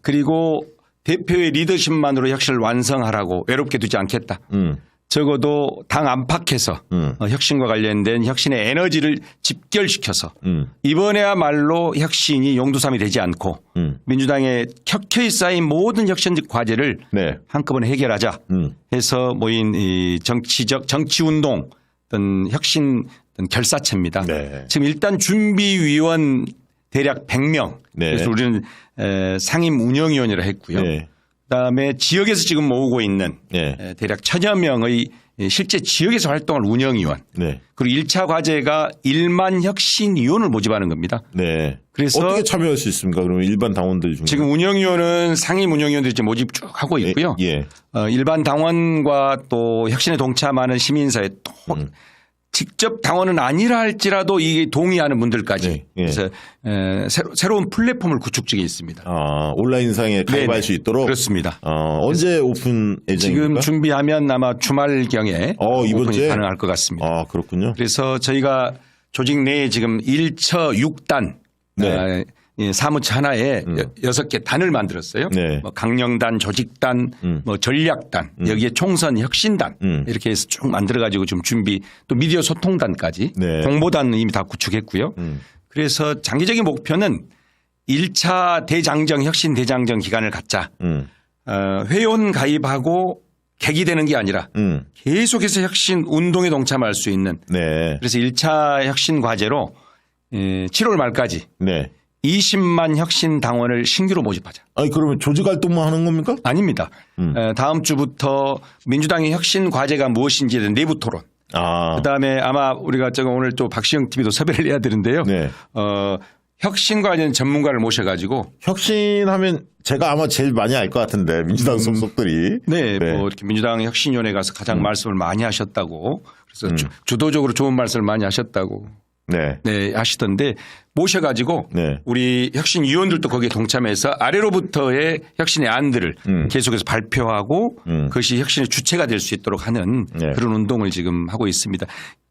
그리고 대표의 리더십만으로 혁신을 완성하라고 외롭게 두지 않겠다. 적어도 당 안팎에서 혁신과 관련된 혁신의 에너지를 집결시켜서 이번에야말로 혁신이 용두삼이 되지 않고 민주당의 켜켜이 쌓인 모든 혁신적 과제를 네. 한꺼번에 해결하자 해서 모인 이 정치운동 어떤 혁신 어떤 결사체입니다. 네. 지금 일단 준비위원 대략 100명. 네. 그래서 우리는 상임 운영위원이라 했고요. 네. 그다음에 지역에서 지금 모으고 있는 네. 대략 1000여 명의 실제 지역에서 활동할 운영위원. 네. 그리고 1차 과제가 1만 혁신위원을 모집하는 겁니다. 네. 그래서 어떻게 참여할 수 있습니까? 그러면 일반 당원들 중에. 지금 운영위원은 상임 운영위원들이 이제 모집 쭉 하고 있고요. 예. 일반 당원과 또 혁신에 동참하는 시민사회 또 직접 당원은 아니라 할지라도 이게 동의하는 분들까지 네, 예. 그래서 새로운 플랫폼을 구축 중에 있습니다. 온라인상에 가입할 네네. 수 있도록. 그렇습니다. 언제 오픈 예정입니까? 지금 준비하면 아마 주말경에 이번 오픈이 주에? 가능할 것 같습니다. 그렇군요. 그래서 저희가 조직 내에 지금 1처 6단 네. 사무처 하나에 6개 단을 만들었어요. 네. 뭐 강령단, 조직단, 뭐 전략단, 여기에 총선 혁신단 이렇게 해서 쭉 만들어 가지고 좀 준비 또 미디어 소통단까지 네. 공보단은 이미 다 구축했고요. 그래서 장기적인 목표는 1차 대장정 혁신 대장정 기간을 갖자. 회원 가입하고 객이 게 아니라 계속해서 혁신 운동에 동참할 수 있는 네. 그래서 1차 혁신 과제로 7월 말까지 네. 20만 혁신 당원을 신규로 모집하자. 그러면 조직 활동만 하는 겁니까? 아닙니다. 다음 주부터 민주당의 혁신 과제가 무엇인지에 대한 내부 토론. 그다음에 아마 우리가 오늘 또 박시영 TV도 섭외를 해야 되는데요. 네. 혁신 관련 전문가를 모셔가지고 혁신하면 제가 아마 제일 많이 알 것 같은데 민주당 속속들이. 네, 뭐 이렇게 민주당 혁신위원회 가서 가장 말씀을 많이 하셨다고 그래서 주도적으로 좋은 말씀을 많이 하셨다고. 네, 하시던데 모셔가지고 네. 우리 혁신위원들도 거기에 동참해서 아래로부터의 혁신의 안들을 계속해서 발표하고 그것이 혁신의 주체가 될 수 있도록 하는 네. 그런 운동을 지금 하고 있습니다.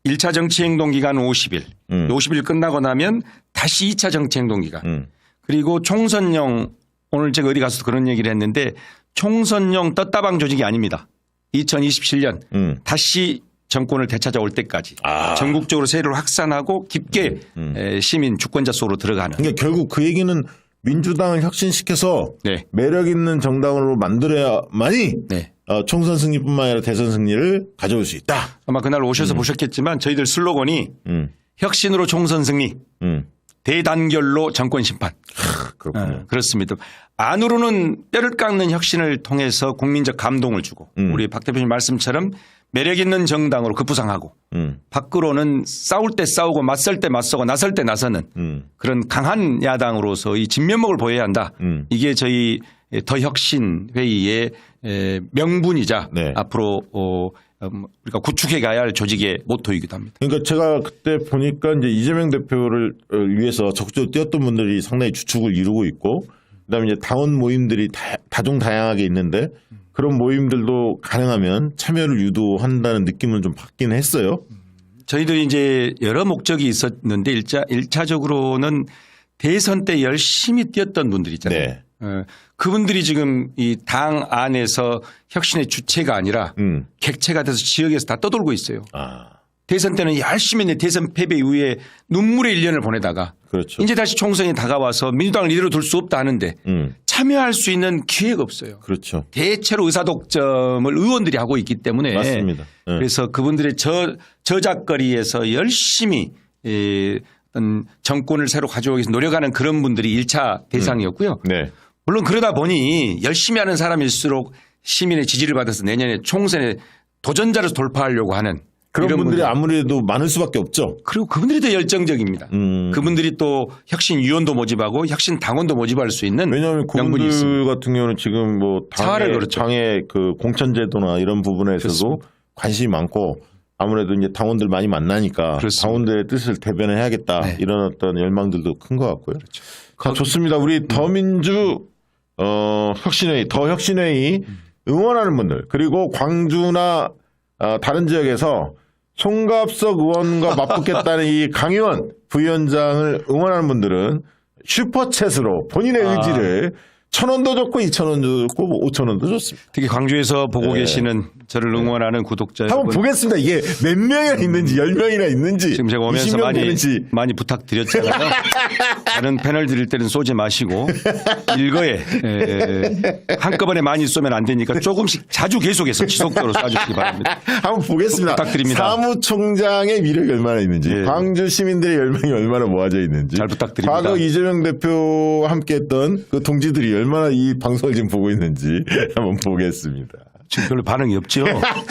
1차 정치행동 기간 50일, 50일 끝나고 나면 다시 2차 정치행동 기간 그리고 총선용 오늘 제가 어디 가서도 그런 얘기를 했는데 총선용 떴다방 조직이 아닙니다. 2027년 다시 정권을 되찾아올 때까지 전국적으로 세력을 확산하고 깊게 시민 주권자 속으로 들어가는. 그러니까 결국 그 얘기는 민주당을 혁신시켜서 네. 매력 있는 정당으로 만들어야만이 네. 총선 승리뿐만 아니라 대선 승리를 가져올 수 있다. 아마 그날 오셔서 보셨겠지만 저희들 슬로건이 혁신으로 총선 승리, 대단결로 정권 심판. 그렇군요. 그렇습니다. 안으로는 뼈를 깎는 혁신을 통해서 국민적 감동을 주고 우리 박 대표님 말씀처럼 매력 있는 정당으로 급부상하고 밖으로는 싸울 때 싸우고 맞설 때 맞서고 나설 때 나서는 그런 강한 야당으로서 이 진면목을 보여야 한다. 이게 저희 더 혁신 회의의 명분이자 네. 앞으로 우리가 구축해 가야 할 조직의 모토이기도 합니다. 그러니까 제가 그때 보니까 이제 이재명 대표를 위해서 적극적으로 뛰었던 분들이 상당히 주축을 이루고 있고 그다음에 이제 당원 모임들이 다종다양하게 있는데 그런 모임들도 가능하면 참여를 유도한다는 느낌은 좀 받긴 했어요. 저희들이 이제 여러 목적이 있었는데 1차적으로는 대선 때 열심히 뛰었던 분들 있잖아요. 네. 그분들이 지금 이 당 안에서 혁신의 주체가 아니라 객체가 돼서 지역에서 다 떠돌고 있어요. 대선 때는 열심히 대선 패배 이후에 눈물의 1년을 보내다가 그렇죠. 이제 다시 총선이 다가와서 민주당을 이대로 둘 수 없다 하는데 참여할 수 있는 기회가 없어요. 그렇죠. 대체로 의사독점을 의원들이 하고 있기 때문에 맞습니다. 네. 그래서 그분들의 저작거리에서 열심히 어떤 정권을 새로 가져오기 위해서 노력하는 그런 분들이 1차 대상이었고요. 네. 물론 그러다 보니 열심히 하는 사람일수록 시민의 지지를 받아서 내년에 총선에 도전자로 돌파하려고 하는 그런 이런 분들이 분들. 아무래도 많을 수밖에 없죠. 그리고 그분들이 더 열정적입니다. 그분들이 또 혁신위원도 모집하고 혁신당원도 모집할 수 있는 왜냐하면 명분이 그분들 있습니다. 같은 경우는 지금 뭐 사활을 걸었죠. 당의 그 공천제도나 이런 부분에서도 그렇습니다. 관심이 많고 아무래도 이제 당원들 많이 만나니까 그렇습니다. 당원들의 뜻을 대변을 해야겠다 네. 이런 어떤 열망들도 큰 것 같고요. 자, 좋습니다. 우리 더민주 혁신회의, 더 혁신회의 응원하는 분들 그리고 광주나 다른 지역에서 송갑석 의원과 맞붙겠다는 이 강의원 부위원장을 응원하는 분들은 슈퍼챗으로 본인의 의지를 1,000원도 좋고 2,000원도 좋고 5,000원도 좋습니다. 특히 광주에서 보고 네. 계시는 저를 응원하는 구독자 한번 여러분 보겠습니다. 이게 몇 명이나 있는지 10명이나 있는지 지금 제가 오면서 20명 되는지 많이 부탁드렸잖아요. 다른 패널 드릴 때는 쏘지 마시고 일거에 한꺼번에 많이 쏘면 안 되니까 조금씩 자주 계속해서 지속적으로 쏴주시기 바랍니다. 한번 보겠습니다. 부탁드립니다. 사무총장의 위력이 얼마나 있는지 예. 광주 시민들의 열망이 얼마나 모아져 있는지 잘 부탁드립니다. 과거 이재명 대표와 함께했던 그 동지들이 얼마나 이 방송을 지금 보고 있는지 한번 보겠습니다. 지금 별로 반응이 없죠.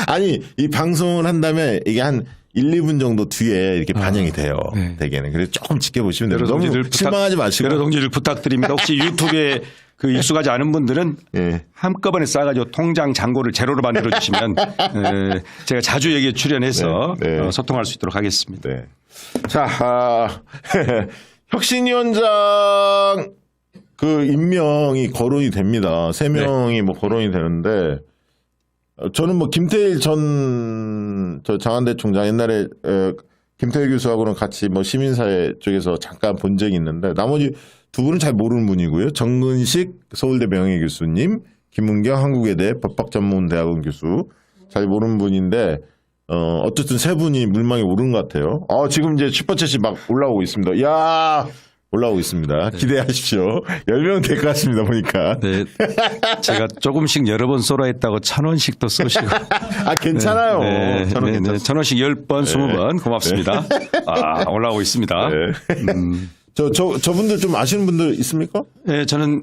아니 이 방송을 한 다음에 이게 한 1, 2분 정도 뒤에 이렇게 반영이 돼요. 네. 대개는. 그래서 조금 지켜보시면 돼요. 여러 너무 동지들 실망하지 마시고. 여러 동지들 부탁드립니다. 혹시 유튜브에 그 익숙하지 않은 분들은 예. 한꺼번에 싸가지고 통장 잔고를 제로로 만들어 주시면 제가 자주 여기에 출연해서 네, 네. 소통할 수 있도록 하겠습니다. 네. 자, 혁신위원장 그 임명이 거론이 됩니다. 3명이 뭐 거론이 되는데 저는 뭐 김태일 저 장한대 총장 옛날에 김태일 교수하고는 같이 뭐 시민사회 쪽에서 잠깐 본 적이 있는데 나머지 두 분은 잘 모르는 분이고요. 정근식 서울대 명예교수님, 김은경 한국외대 법학전문대학원 교수 잘 모르는 분인데 어쨌든 세 분이 물망에 오른 것 같아요. 지금 이제 슈퍼챗이 막 올라오고 있습니다. 이야 올라오고 있습니다. 기대하십시오. 10명 될 것 같습니다. 보니까. 네, 제가 조금씩 여러 번 쏘라 했다고 1,000원씩도 쏘시고. 괜찮아요. 네, 저는 네, 네. 괜찮습니다. 1,000원씩 10번, 20번 고맙습니다. 올라오고 있습니다. 네. 저분들 좀 아시는 분들 있습니까? 네, 저는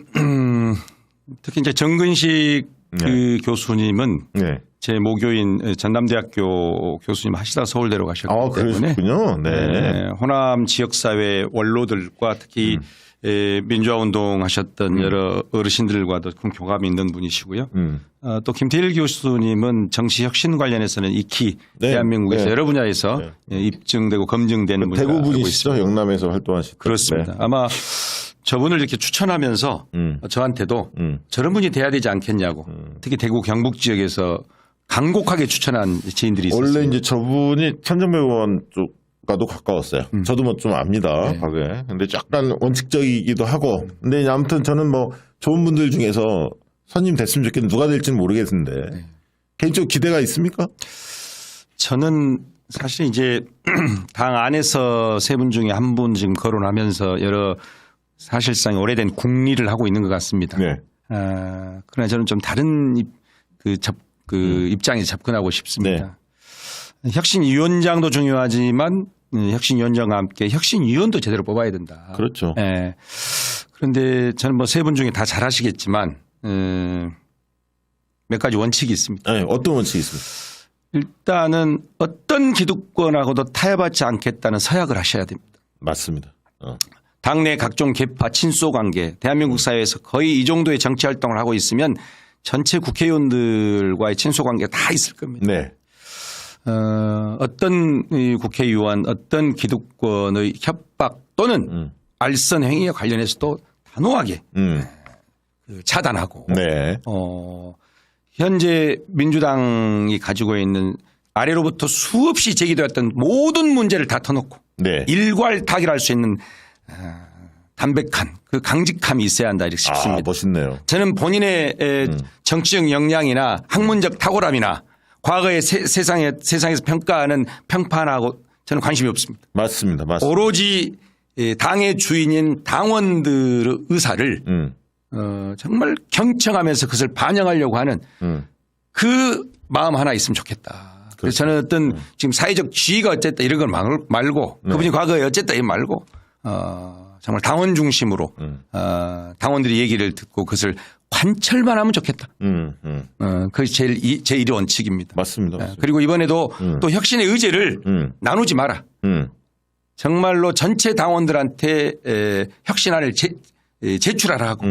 특히 이제 정근식 그 교수님은 네. 제 모교인 전남대학교 교수님 하시다 서울대로 가셨기 때문에 그러셨군요. 네. 호남 지역사회 원로들과 특히 민주화운동 하셨던 여러 어르신들과도 큰 교감이 있는 분이시고요. 또 김태일 교수님은 정치혁신 관련해서는 익히 네. 대한민국에서 네. 여러 분야에서 입증되고 검증되는 분이라고 대구 알고 분이시죠? 있습니다. 영남에서 활동하시죠. 그렇습니다. 아마 저분을 이렇게 추천하면서 저한테도 저런 분이 돼야 되지 않겠냐고 특히 대구 경북 지역에서 강곡하게 추천한 지인들이 있었어요. 원래 이제 저분이 천정배 의원 쪽과도 가까웠어요. 저도 뭐 좀 압니다. 네. 과거에. 근데 약간 원칙적이기도 하고. 근데 이제 아무튼 저는 뭐 좋은 분들 중에서 선임 됐으면 좋겠는데 누가 될지는 모르겠는데 네. 개인적으로 기대가 있습니까? 저는 사실 이제 당 안에서 세 분 중에 한 분 지금 거론하면서 여러 사실상 오래된 국리를 하고 있는 것 같습니다. 네. 그러나 저는 좀 다른 입장에 접근하고 싶습니다. 혁신위원장도 중요하지만 혁신위원장과 함께 혁신위원도 제대로 뽑아야 된다. 그렇죠. 예. 그런데 저는 뭐 세 분 중에 다 잘하시겠지만 몇 가지 원칙이 있습니다. 네, 어떤 원칙이 있습니까? 일단은 어떤 기득권하고도 타협하지 않겠다는 서약을 하셔야 됩니다. 맞습니다. 당내 각종 계파 친소 관계 대한민국 사회에서 거의 이 정도의 정치 활동을 하고 있으면 전체 국회의원들과의 친소 관계가 다 있을 겁니다. 네. 어떤 이 국회의원 어떤 기득권의 협박 또는 알선 행위에 관련해서도 단호하게 차단하고 네. 현재 민주당이 가지고 있는 아래로부터 수없이 제기되었던 모든 문제를 다 터놓고 네. 일괄 타결할 수 있는 담백한 그 강직함이 있어야 한다 이렇게 싶습니다. 멋있네요. 저는 본인의 정치적 역량이나 학문적 탁월함이나 과거의 세상에서 평가하는 평판하고 저는 관심이 없습니다. 맞습니다. 오로지 당의 주인인 당원들의 의사를 정말 경청하면서 그것을 반영하려고 하는 그 마음 하나 있으면 좋겠다. 그래서 저는 어떤 지금 사회적 지위가 어쨌다 이런 걸 말고 그분이 과거에 어쨌다 이 말고 정말 당원 중심으로 당원들이 얘기를 듣고 그것을 관철만 하면 좋겠다. 그것이 제 1위 원칙입니다. 맞습니다. 그리고 이번에도 또 혁신의 의제를 나누지 마라. 정말로 전체 당원들한테 혁신안을 제출하라 하고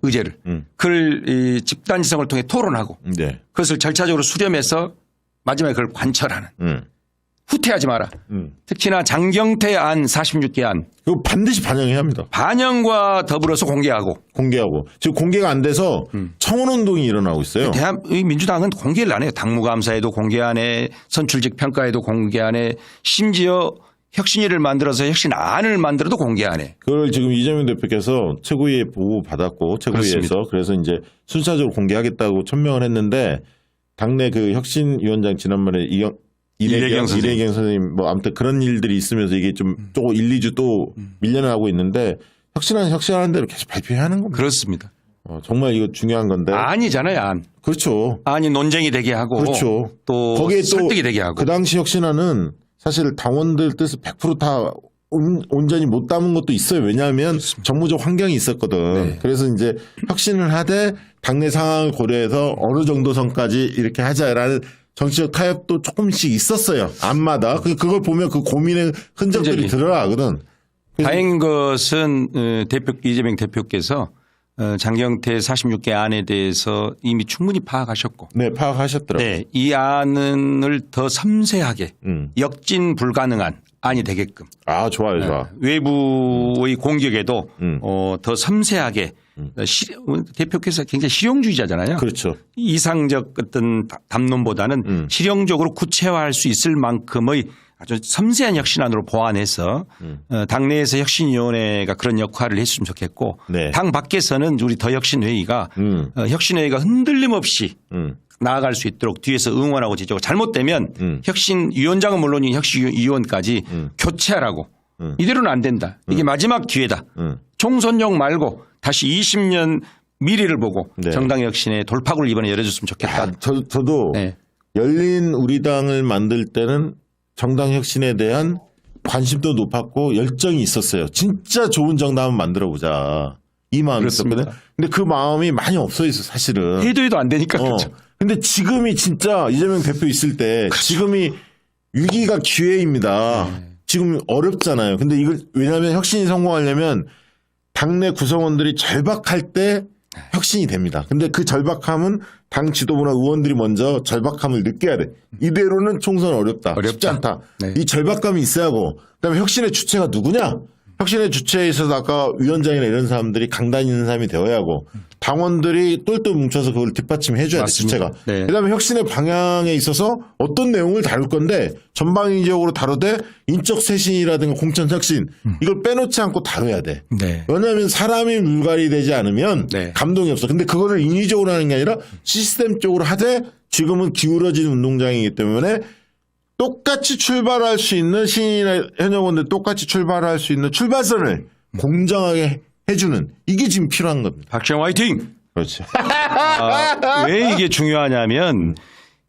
의제를 그걸 집단지성을 통해 토론하고 네. 그것을 절차적으로 수렴해서 마지막에 그걸 관철하는 후퇴하지 마라. 특히나 장경태 안 46개 안 이거 반드시 반영해야 합니다. 반영과 더불어서 공개하고 지금 공개가 안 돼서 청원운동이 일어나고 있어요. 민주당은 공개를 안 해요. 당무감사에도 공개 안 해, 선출직 평가에도 공개 안 해, 심지어 혁신위를 만들어서 혁신안을 만들어도 공개 안 해. 그걸 지금 이재명 대표께서 최고위에 보고 받았고 최고위에서 그래서 이제 순차적으로 공개하겠다고 천명을 했는데 당내 그 혁신위원장 지난번에 이래경 선생님 뭐 아무튼 그런 일들이 있으면서 이게 좀 1, 2주 또 밀려나고 있는데 혁신하는 대로 계속 발표해야 하는 겁니다. 그렇습니다. 정말 이거 중요한 건데. 안이잖아요, 안. 그렇죠. 안이 논쟁이 되게 하고. 그렇죠. 또 거기에 설득이 되게 하고. 그 당시 혁신안은 사실 당원들 뜻을 100% 다 온전히 못 담은 것도 있어요. 왜냐하면 그렇습니다. 정무적 환경이 있었거든. 네. 그래서 이제 혁신을 하되 당내 상황을 고려해서 어느 정도 선까지 이렇게 하자라는 정치적 타협도 조금씩 있었어요. 안마다. 그걸 보면 그 고민의 흔적들이 드러나거든. 다행인 것은 이재명 대표께서 장경태 46개 안에 대해서 이미 충분히 파악하셨고. 네, 파악하셨더라고요. 네, 이 안을 더 섬세하게 역진 불가능한 안이 되게끔. 아, 좋아요, 좋아. 외부의 공격에도 더 섬세하게 대표께서 굉장히 실용주의자잖아요. 그렇죠. 이상적 어떤 담론보다는 실용적으로 구체화할 수 있을 만큼의 아주 섬세한 혁신안으로 보완해서 당내에서 혁신위원회가 그런 역할을 했으면 좋겠고 네. 당 밖에서는 우리 더 혁신회의가 혁신회의가 흔들림 없이 나아갈 수 있도록 뒤에서 응원하고 지지하고 잘못되면 혁신위원장은 물론이고 혁신위원까지 교체하라고 이대로는 안 된다. 이게 마지막 기회다. 총선용 말고 다시 20년 미래를 보고 네. 정당 혁신의 돌파구를 이번에 열어줬으면 좋겠다. 저도 네. 열린 우리당을 만들 때는 정당 혁신에 대한 관심도 높았고 열정이 있었어요. 진짜 좋은 정당 한번 만들어보자. 이 마음이 있었거든요. 근데 그 마음이 많이 없어 있어 사실은. 해도 안 되니까. 그렇죠. 근데 지금이 진짜 이재명 대표 있을 때 그렇죠. 지금이 위기가 기회입니다. 네. 지금 어렵잖아요. 근데 이걸 왜냐하면 혁신이 성공하려면 당내 구성원들이 절박할 때 혁신이 됩니다. 근데 그 절박함은 당 지도부나 의원들이 먼저 절박함을 느껴야 돼. 이대로는 총선 어렵다. 쉽지 않다. 네. 이 절박감이 있어야 하고 그다음에 혁신의 주체가 누구냐? 혁신의 주체에 있어서 아까 위원장이나 이런 사람들이 강단 있는 사람이 되어야 하고 당원들이 똘똘 뭉쳐서 그걸 뒷받침해 줘야 돼. 주체가. 네. 그다음에 혁신의 방향에 있어서 어떤 내용을 다룰 건데 전방위적으로 다루되 인적 쇄신이라든가 공천 혁신 이걸 빼놓지 않고 다뤄야 돼. 네. 왜냐하면 사람이 물갈이 되지 않으면 네. 감동이 없어. 근데 그거를 인위적으로 하는 게 아니라 시스템적으로 하되 지금은 기울어진 운동장이기 때문에 똑같이 출발할 수 있는 신인이나 현역원들 똑같이 출발할 수 있는 출발선을 공정하게 해주는 이게 지금 필요한 겁니다. 박시영 화이팅! 그렇지. 왜 이게 중요하냐면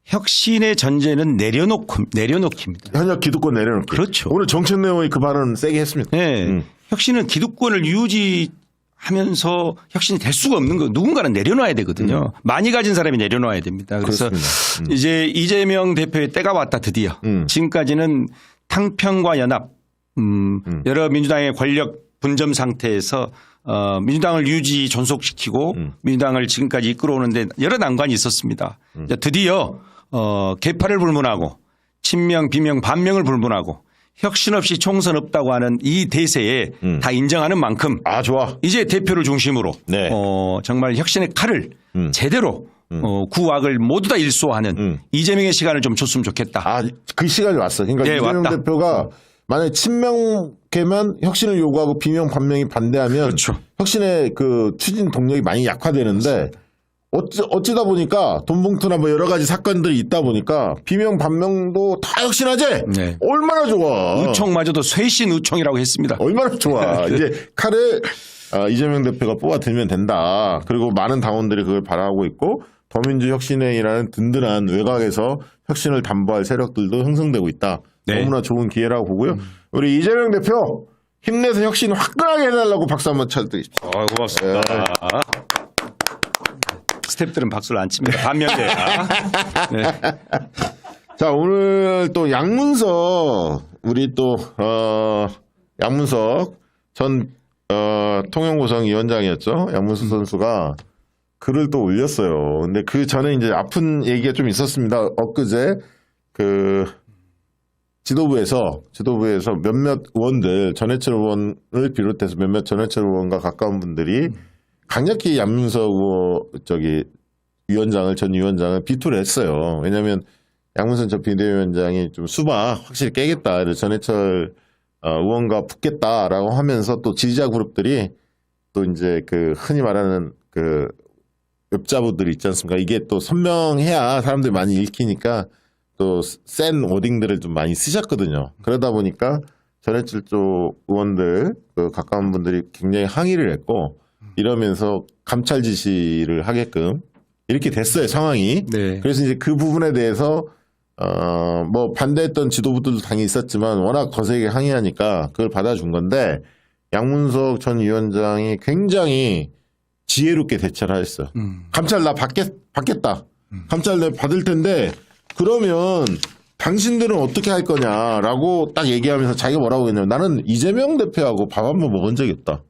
혁신의 전제는 내려놓기입니다. 현역 기득권 내려놓기. 그렇죠. 오늘 정책 내용이 그 발언 세게 했습니다. 네. 혁신은 기득권을 유지하면서 혁신이 될 수가 없는 거. 누군가는 내려놔야 되거든요. 많이 가진 사람이 내려놔야 됩니다. 그래서 이제 이재명 대표의 때가 왔다 드디어. 지금까지는 탕평과 연합, 여러 민주당의 권력 분점 상태에서 민주당을 유지 존속시키고 민주당을 지금까지 이끌어오는데 여러 난관이 있었습니다. 드디어 개파를 불문하고 친명, 비명, 반명을 불문하고 혁신 없이 총선 없다고 하는 이 대세에 다 인정하는 만큼 아 좋아. 이제 대표를 중심으로 네. 정말 혁신의 칼을 제대로 구악을 모두 다 일소하는 이재명의 시간을 좀 줬으면 좋겠다. 아 그 시간이 왔어. 그러니까 네, 이재명 왔다. 대표가 만약에 친명계면 혁신을 요구하고 비명 반명이 반대하면 그렇죠. 혁신의 그 추진 동력이 많이 약화되는데 어찌다 보니까 돈봉투나 뭐 여러 가지 사건들이 있다 보니까 비명 반명도 다 혁신하지. 네. 얼마나 좋아. 의총마저도 쇄신 의총이라고 했습니다. 얼마나 좋아. 이제 칼을 이재명 대표가 뽑아들면 된다. 그리고 많은 당원들이 그걸 바라고 있고 더민주혁신회의라는 든든한 외곽에서 혁신을 담보할 세력들도 형성되고 있다. 네. 너무나 좋은 기회라고 보고요. 우리 이재명 대표 힘내서 혁신 화끈하게 해달라고 박수 한번 쳐드립시다. 고맙습니다. 스태프들은 박수를 안 칩니다. 반면에. 네. 자, 오늘 또 양문석, 우리 또, 양문석 전, 통영고성 위원장이었죠. 양문석 선수가 글을 또 올렸어요. 근데 그 전에 이제 아픈 얘기가 좀 있었습니다. 엊그제 지도부에서 몇몇 의원들, 전해철 의원을 비롯해서 몇몇 전해철 의원과 가까운 분들이 강력히 양문석 전 위원장을 비토를 했어요. 왜냐하면 양문석 전 비대위원장이 좀 수박 확실히 깨겠다. 그래서 전해철 의원과 붙겠다라고 하면서 또 지지자 그룹들이 또 이제 그 흔히 말하는 그 웹자부들 있지 않습니까? 이게 또 선명해야 사람들이 많이 읽히니까 또 센 워딩들을 좀 많이 쓰셨거든요. 그러다 보니까 전해철 쪽 의원들 그 가까운 분들이 굉장히 항의를 했고 이러면서 감찰 지시를 하게끔 이렇게 됐어요, 상황이. 네. 그래서 이제 그 부분에 대해서 뭐 반대했던 지도부들도 당연히 있었지만 워낙 거세게 항의하니까 그걸 받아준 건데 양문석 전 위원장이 굉장히 지혜롭게 대처를 하셨어요. 감찰 나 받겠다. 감찰 내 받을 텐데 그러면 당신들은 어떻게 할 거냐라고 딱 얘기하면서 자기가 뭐라고 했냐면 나는 이재명 대표하고 밥 한 번 먹은 적이 없다.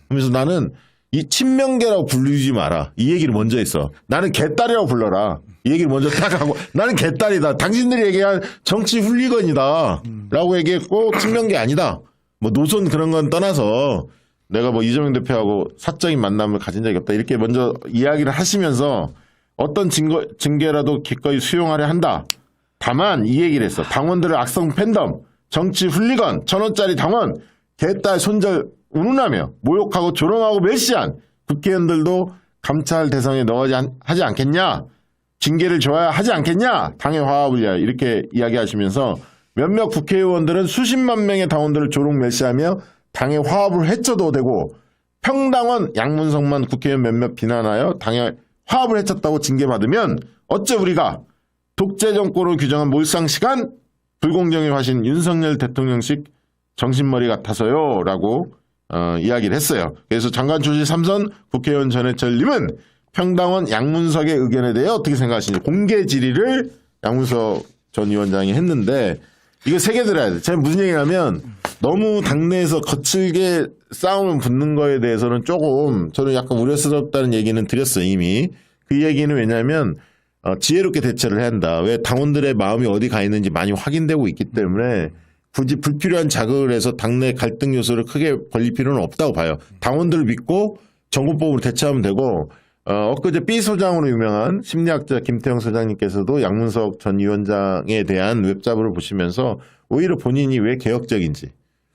그러면서 나는 이 친명계라고 부르지 마라. 이 얘기를 먼저 했어. 나는 개딸이라고 불러라. 이 얘기를 먼저 딱 하고 나는 개딸이다. 당신들이 얘기한 정치 훌리건이다. 라고 얘기했고 친명계 아니다. 뭐 노선 그런 건 떠나서 내가 뭐 이재명 대표하고 사적인 만남을 가진 적이 없다. 이렇게 먼저 이야기를 하시면서 어떤 징계라도 기꺼이 수용하려 한다. 다만 이 얘기를 했어. 당원들을 악성 팬덤, 정치 훌리건, 1,000원짜리 당원, 개딸 손절 운운하며 모욕하고 조롱하고 멸시한 국회의원들도 감찰 대상에 하지 않겠냐. 징계를 줘야 하지 않겠냐. 당의 화합을 위하여 이렇게 이야기하시면서 몇몇 국회의원들은 수십만 명의 당원들을 조롱 멸시하며 당의 화합을 해쳐도 되고 평당원 양문석만 국회의원 몇몇 비난하여 당의 화합을 해쳤다고 징계받으면 어째 우리가 독재 정권을 규정한 몰상시간 불공정의 화신 윤석열 대통령식 정신머리 같아서요 라고 이야기를 했어요. 그래서 장관 출신 3선 국회의원 전해철님은 평당원 양문석의 의견에 대해 어떻게 생각하시는지 공개 질의를 양문석 전 위원장이 했는데 이거 새겨 들어야 돼. 제가 무슨 얘기냐면 너무 당내에서 거칠게 싸움을 붙는 거에 대해서는 조금 저는 약간 우려스럽다는 얘기는 드렸어요 이미. 그 얘기는 왜냐하면 지혜롭게 대처를 해야 한다. 왜 당원들의 마음이 어디 가 있는지 많이 확인되고 있기 때문에 굳이 불필요한 자극을 해서 당내 갈등 요소를 크게 벌릴 필요는 없다고 봐요. 당원들을 믿고 정권법으로 대처하면 되고 엊그제 B 소장으로 유명한 심리학자 김태형 소장님께서도 양문석 전 위원장에 대한 웹자부를 보시면서 오히려 본인이 왜 개혁적인지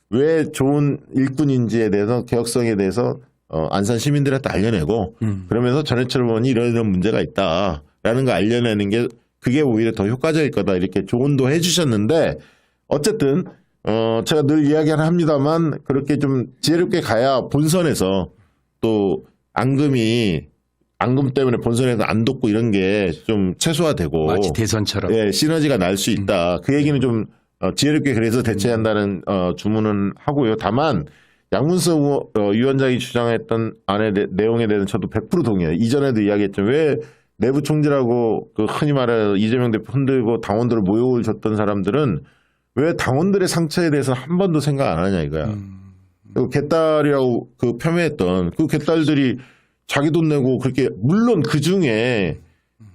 왜 좋은 일꾼인지에 대해서 개혁성에 대해서 안산 시민들한테 알려내고 그러면서 전해철 의원이 이런 문제가 있다라는 거 알려내는 게 그게 오히려 더 효과적일 거다 이렇게 조언도 해주셨는데 어쨌든 제가 늘 이야기를 합니다만 그렇게 좀 지혜롭게 가야 본선에서 또 앙금 때문에 본선에서 안 돕고 이런 게 좀 최소화되고 마치 대선처럼. 예, 시너지가 날 수 있다. 그 얘기는 좀 지혜롭게 그래서 대처한다는 주문은 하고요. 다만 양문석 위원장이 주장했던 안의 내용에 대해서는 저도 100% 동의해요. 이전에도 이야기했죠. 왜 내부 총질하고 그 흔히 말해 이재명 대표 흔들고 당원들을 모욕을 줬던 사람들은 왜 당원들의 상처에 대해서 한 번도 생각 안 하냐 이거야. 그리고 개딸이라고 그 폄훼했던 그 개딸들이 자기 돈 내고 그렇게 물론 그 중에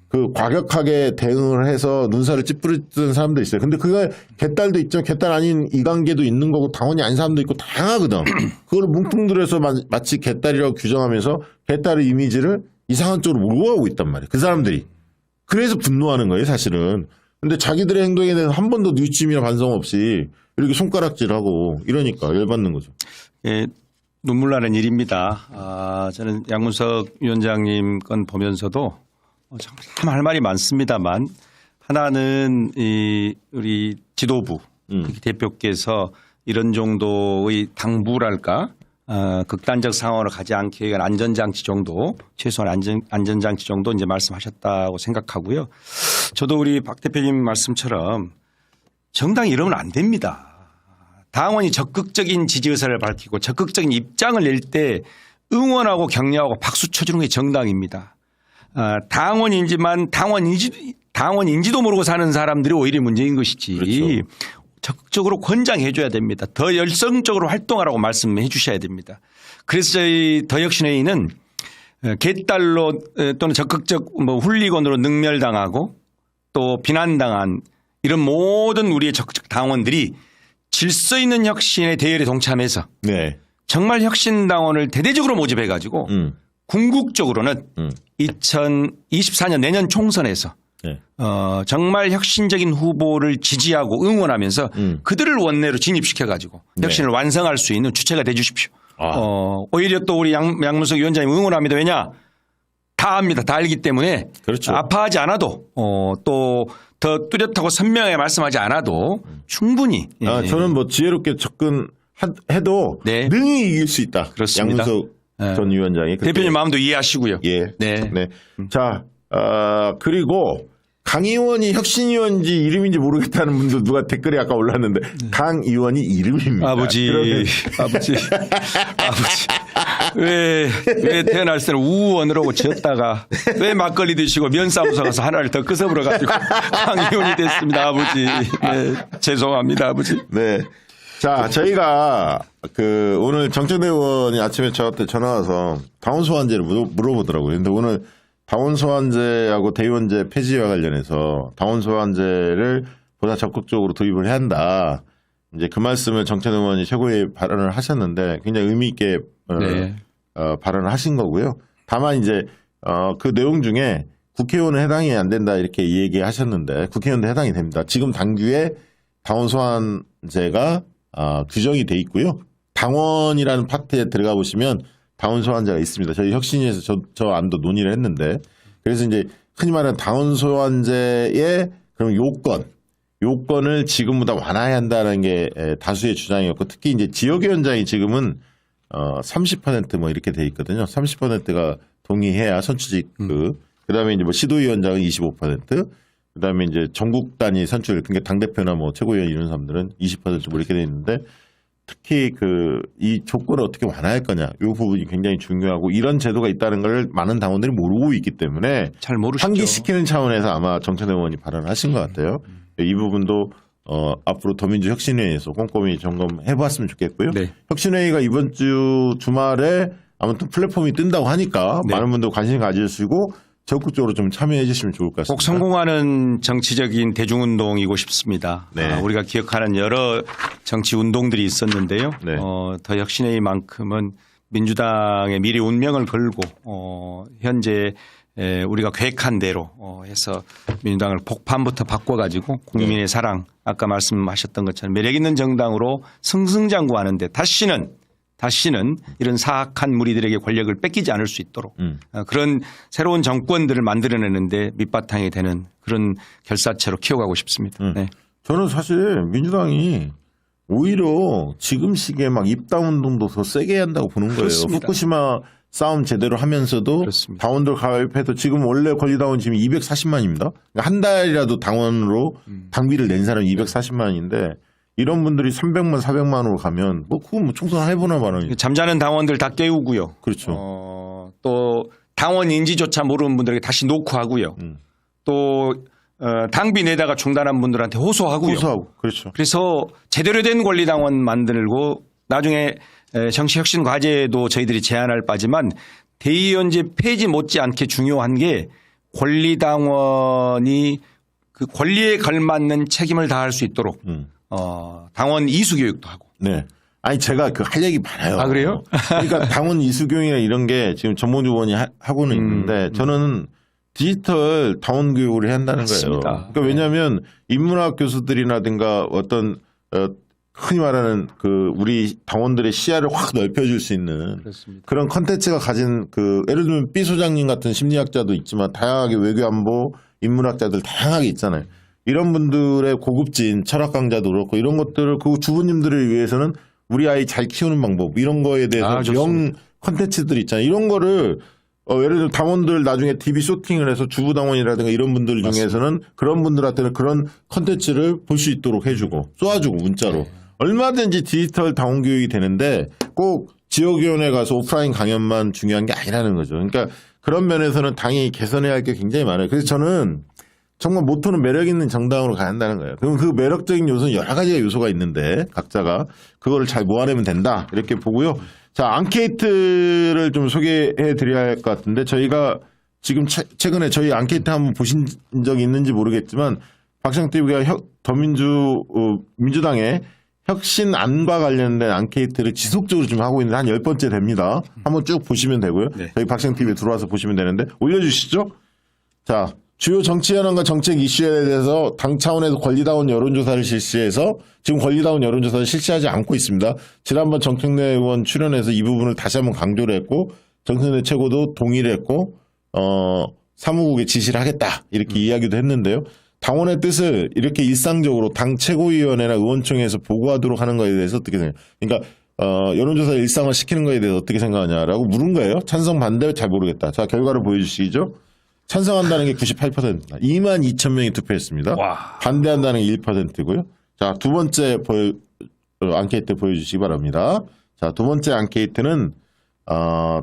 그 과격하게 대응을 해서 눈살을 찌푸리던 사람도 있어요. 근데 그거 개딸도 있죠. 개딸 아닌 이관계도 있는 거고 당원이 아닌 사람도 있고 다양하거든. 그걸 뭉뚱그려서 마치 개딸이라고 규정하면서 개딸의 이미지를 이상한 쪽으로 몰고 가고 있단 말이에요. 그 사람들이. 그래서 분노하는 거예요, 사실은. 근데 자기들의 행동에 대해서 한 번도 뉘우침이나 반성 없이 이렇게 손가락질하고 이러니까 열받는 거죠. 예, 눈물 나는 일입니다. 저는 양문석 위원장님 건 보면서도 참 할 말이 많습니다만 하나는 우리 지도부 대표께서 이런 정도의 당부랄까 극단적 상황으로 가지 않기 위한 안전장치 정도, 최소한 안전장치 정도 이제 말씀하셨다고 생각하고요. 저도 우리 박 대표님 말씀처럼 정당이 이러면 안 됩니다. 당원이 적극적인 지지 의사를 밝히고 적극적인 입장을 낼 때 응원하고 격려하고 박수 쳐주는 게 정당입니다. 당원인지만 당원인지도 모르고 사는 사람들이 오히려 문제인 것이지. 그렇죠. 적극적으로 권장해 줘야 됩니다. 더 열성적으로 활동하라고 말씀해 주셔야 됩니다. 그래서 저희 더혁신회의는 개딸로 또는 적극적 훌리건으로 능멸당하고 또 비난당한 이런 모든 우리의 적극적 당원들이 질서 있는 혁신의 대열에 동참해서 네. 정말 혁신당원을 대대적으로 모집해 가지고 궁극적으로는 2024년 내년 총선에서 네. 정말 혁신적인 후보를 지지하고 응원하면서 그들을 원내로 진입시켜 가지고 혁신을 완성할 수 있는 주체가 돼 주십시오. 오히려 또 우리 양문석 위원장님 응원합니다. 왜냐? 다 압니다. 다 알기 때문에 그렇죠. 아파하지 않아도 또 더 뚜렷하고 선명하게 말씀하지 않아도 충분히 저는 뭐 지혜롭게 접근해도 네. 능히 이길 수 있다. 그렇습니다. 양문석 전 위원장이. 그때 대표님 마음도 이해하시고요. 예. 네. 네. 자, 그리고 강 의원이 혁신 의원인지 이름인지 모르겠다는 분도 누가 댓글에 아까 올랐는데 강 의원이 이름입니다. 아버지. 왜 태어날 때는 우원으로 지었다가 왜 막걸리 드시고 면사무소 가서 하나를 더 끄서불어 가지고 강 의원이 됐습니다. 아버지. 네. 죄송합니다. 아버지. 네. 자, 저희가 오늘 정청래 의원이 아침에 저한테 전화 와서 당원 소환제를 물어보더라고요. 근데 오늘 당원 소환제하고 대의원제 폐지와 관련해서 당원 소환제를 보다 적극적으로 도입을 해야 한다. 이제 그 말씀을 정청래 의원이 최고위에 발언을 하셨는데 굉장히 의미 있게 네. 발언을 하신 거고요. 다만 이제 그 내용 중에 국회의원은 해당이 안 된다 이렇게 얘기하셨는데 국회의원도 해당이 됩니다. 지금 당규에 당원 소환제가 규정이 돼 있고요. 당원이라는 파트에 들어가 보시면 당원 소환제가 있습니다. 저희 혁신위에서 저 안도 논의를 했는데 그래서 이제 흔히 말하는 당원 소환제의 그런 요건을 지금보다 완화해야 한다는 게 다수의 주장이었고 특히 이제 지역위원장이 지금은 30% 이렇게 돼 있거든요. 30%가 동의해야 선출직 그다음에 이제 시도위원장은 25%, 그다음에 이제 전국 단위 선출 그러니까 당 대표나 최고위원 이런 사람들은 20% 이렇게 돼 있는데 특히 이 조건을 어떻게 완화할 거냐 이 부분이 굉장히 중요하고 이런 제도가 있다는 걸 많은 당원들이 모르고 있기 때문에 잘 모르시죠. 환기시키는 차원에서 아마 정청래 의원이 발언을 하신 것 같아요. 이 부분도 앞으로 더민주혁신회의에서 꼼꼼히 점검해봤으면 좋겠고요. 네. 혁신회의가 이번 주 주말에 아무튼 플랫폼이 뜬다고 하니까 네. 많은 분들 관심 가지시고 적극적으로 좀 참여해 주시면 좋을 것 같습니다. 꼭 성공하는 정치적인 대중운동이고 싶습니다. 네. 우리가 기억하는 여러 정치운동들이 있었는데요. 네. 더 혁신회의만큼은 민주당의 미래 운명을 걸고 현재 우리가 계획한 대로 해서 민주당을 폭판부터 바꿔가지고 국민의 사랑 아까 말씀하셨던 것처럼 매력 있는 정당으로 승승장구하는데 다시는 이런 사악한 무리들에게 권력을 뺏기지 않을 수 있도록 그런 새로운 정권들을 만들어내는데 밑바탕이 되는 그런 결사체로 키워가고 싶습니다. 네. 저는 사실 민주당이 오히려 지금 시기에 막 입당 운동도 더 세게 해야 한다고 보는 거예요. 그렇습니다. 후쿠시마 싸움 제대로 하면서도 그렇습니다. 당원들 가입해도 지금 원래 권리당원 지금 240만입니다. 그러니까 한 달이라도 당원으로 당비를 낸 사람이 240만인데 이런 분들이 300만, 400만으로 가면 그거 총선 해보나 말아요. 잠자는 당원들 다 깨우고요. 그렇죠. 또 당원인지조차 모르는 분들에게 다시 노크하고요. 또 당비 내다가 중단한 분들한테 호소하고요. 그렇죠. 그래서 제대로 된 권리당원 만들고 나중에 정치혁신 과제도 저희들이 제안할 바지만 대의원제 폐지 못지않게 중요한 게 권리당원이 그 권리에 걸맞는 책임을 다할 수 있도록 당원 이수 교육도 하고. 네. 아니 제가 할 얘기 많아요. 아 그래요? 그러니까 당원 이수 교육이나 이런 게 지금 전문주 의원이 하고는 있는데 저는 디지털 당원 교육을 해야 한다는 맞습니다. 거예요. 그러니까 왜냐하면 인문학 교수들이라든가 어떤 흔히 말하는 우리 당원들의 시야를 확 넓혀줄 수 있는 그렇습니다. 그런 컨텐츠가 가진 예를 들면 삐 소장님 같은 심리학자도 있지만 다양하게 외교안보 인문학자들 다양하게 있잖아요. 이런 분들의 고급진 철학 강좌도 그렇고 이런 것들을 그 주부님들을 위해서는 우리 아이 잘 키우는 방법 이런 거에 대해서 영 컨텐츠들 있잖아요. 이런 거를 예를 들어 당원들 나중에 TV 쇼팅을 해서 주부당원이라든가 이런 분들 중에서는 그런 분들한테는 그런 컨텐츠를 볼 수 있도록 해주고 쏘아주고 문자로 얼마든지 디지털 당원 교육이 되는데 꼭 지역위원회 가서 오프라인 강연만 중요한 게 아니라는 거죠. 그러니까 그런 면에서는 당이 개선해야 할 게 굉장히 많아요. 그래서 저는 정말 모토는 매력 있는 정당으로 가야 한다는 거예요. 그럼 그 매력적인 요소는 여러 가지의 요소가 있는데 각자가 그거를 잘 모아내면 된다 이렇게 보고요. 자, 앙케이트를 좀 소개해 드려야 할 것 같은데 저희가 지금 최근에 저희 앙케이트 한번 보신 적이 있는지 모르겠지만 박상TV가 민주당의 혁신안과 관련된 앙케이트를 지속적으로 좀 하고 있는데 한 10번째 됩니다. 한번 쭉 보시면 되고요. 네. 저희 박상TV에 들어와서 보시면 되는데 올려주시죠. 자, 주요 정치 현안과 정책 이슈에 대해서 당 차원에서 권리다운 여론조사를 실시해서 지금 권리다운 여론조사를 실시하지 않고 있습니다. 지난번 정청래 의원 출연해서 이 부분을 다시 한번 강조를 했고 정청래 최고도 동의를 했고 사무국에 지시를 하겠다 이렇게 이야기도 했는데요. 당원의 뜻을 이렇게 일상적으로 당 최고위원회나 의원총회에서 보고하도록 하는 거에 대해서 어떻게 생각해요? 그러니까 여론조사를 일상화 시키는 거에 대해서 어떻게 생각하냐라고 물은 거예요. 찬성 반대 잘 모르겠다. 자, 결과를 보여주시죠. 찬성한다는 게 98%입니다. 22,000명이 투표했습니다. 와. 반대한다는 게 1%고요. 자, 두 번째 앙케이트 보여주시기 바랍니다. 자, 두 번째 앙케이트는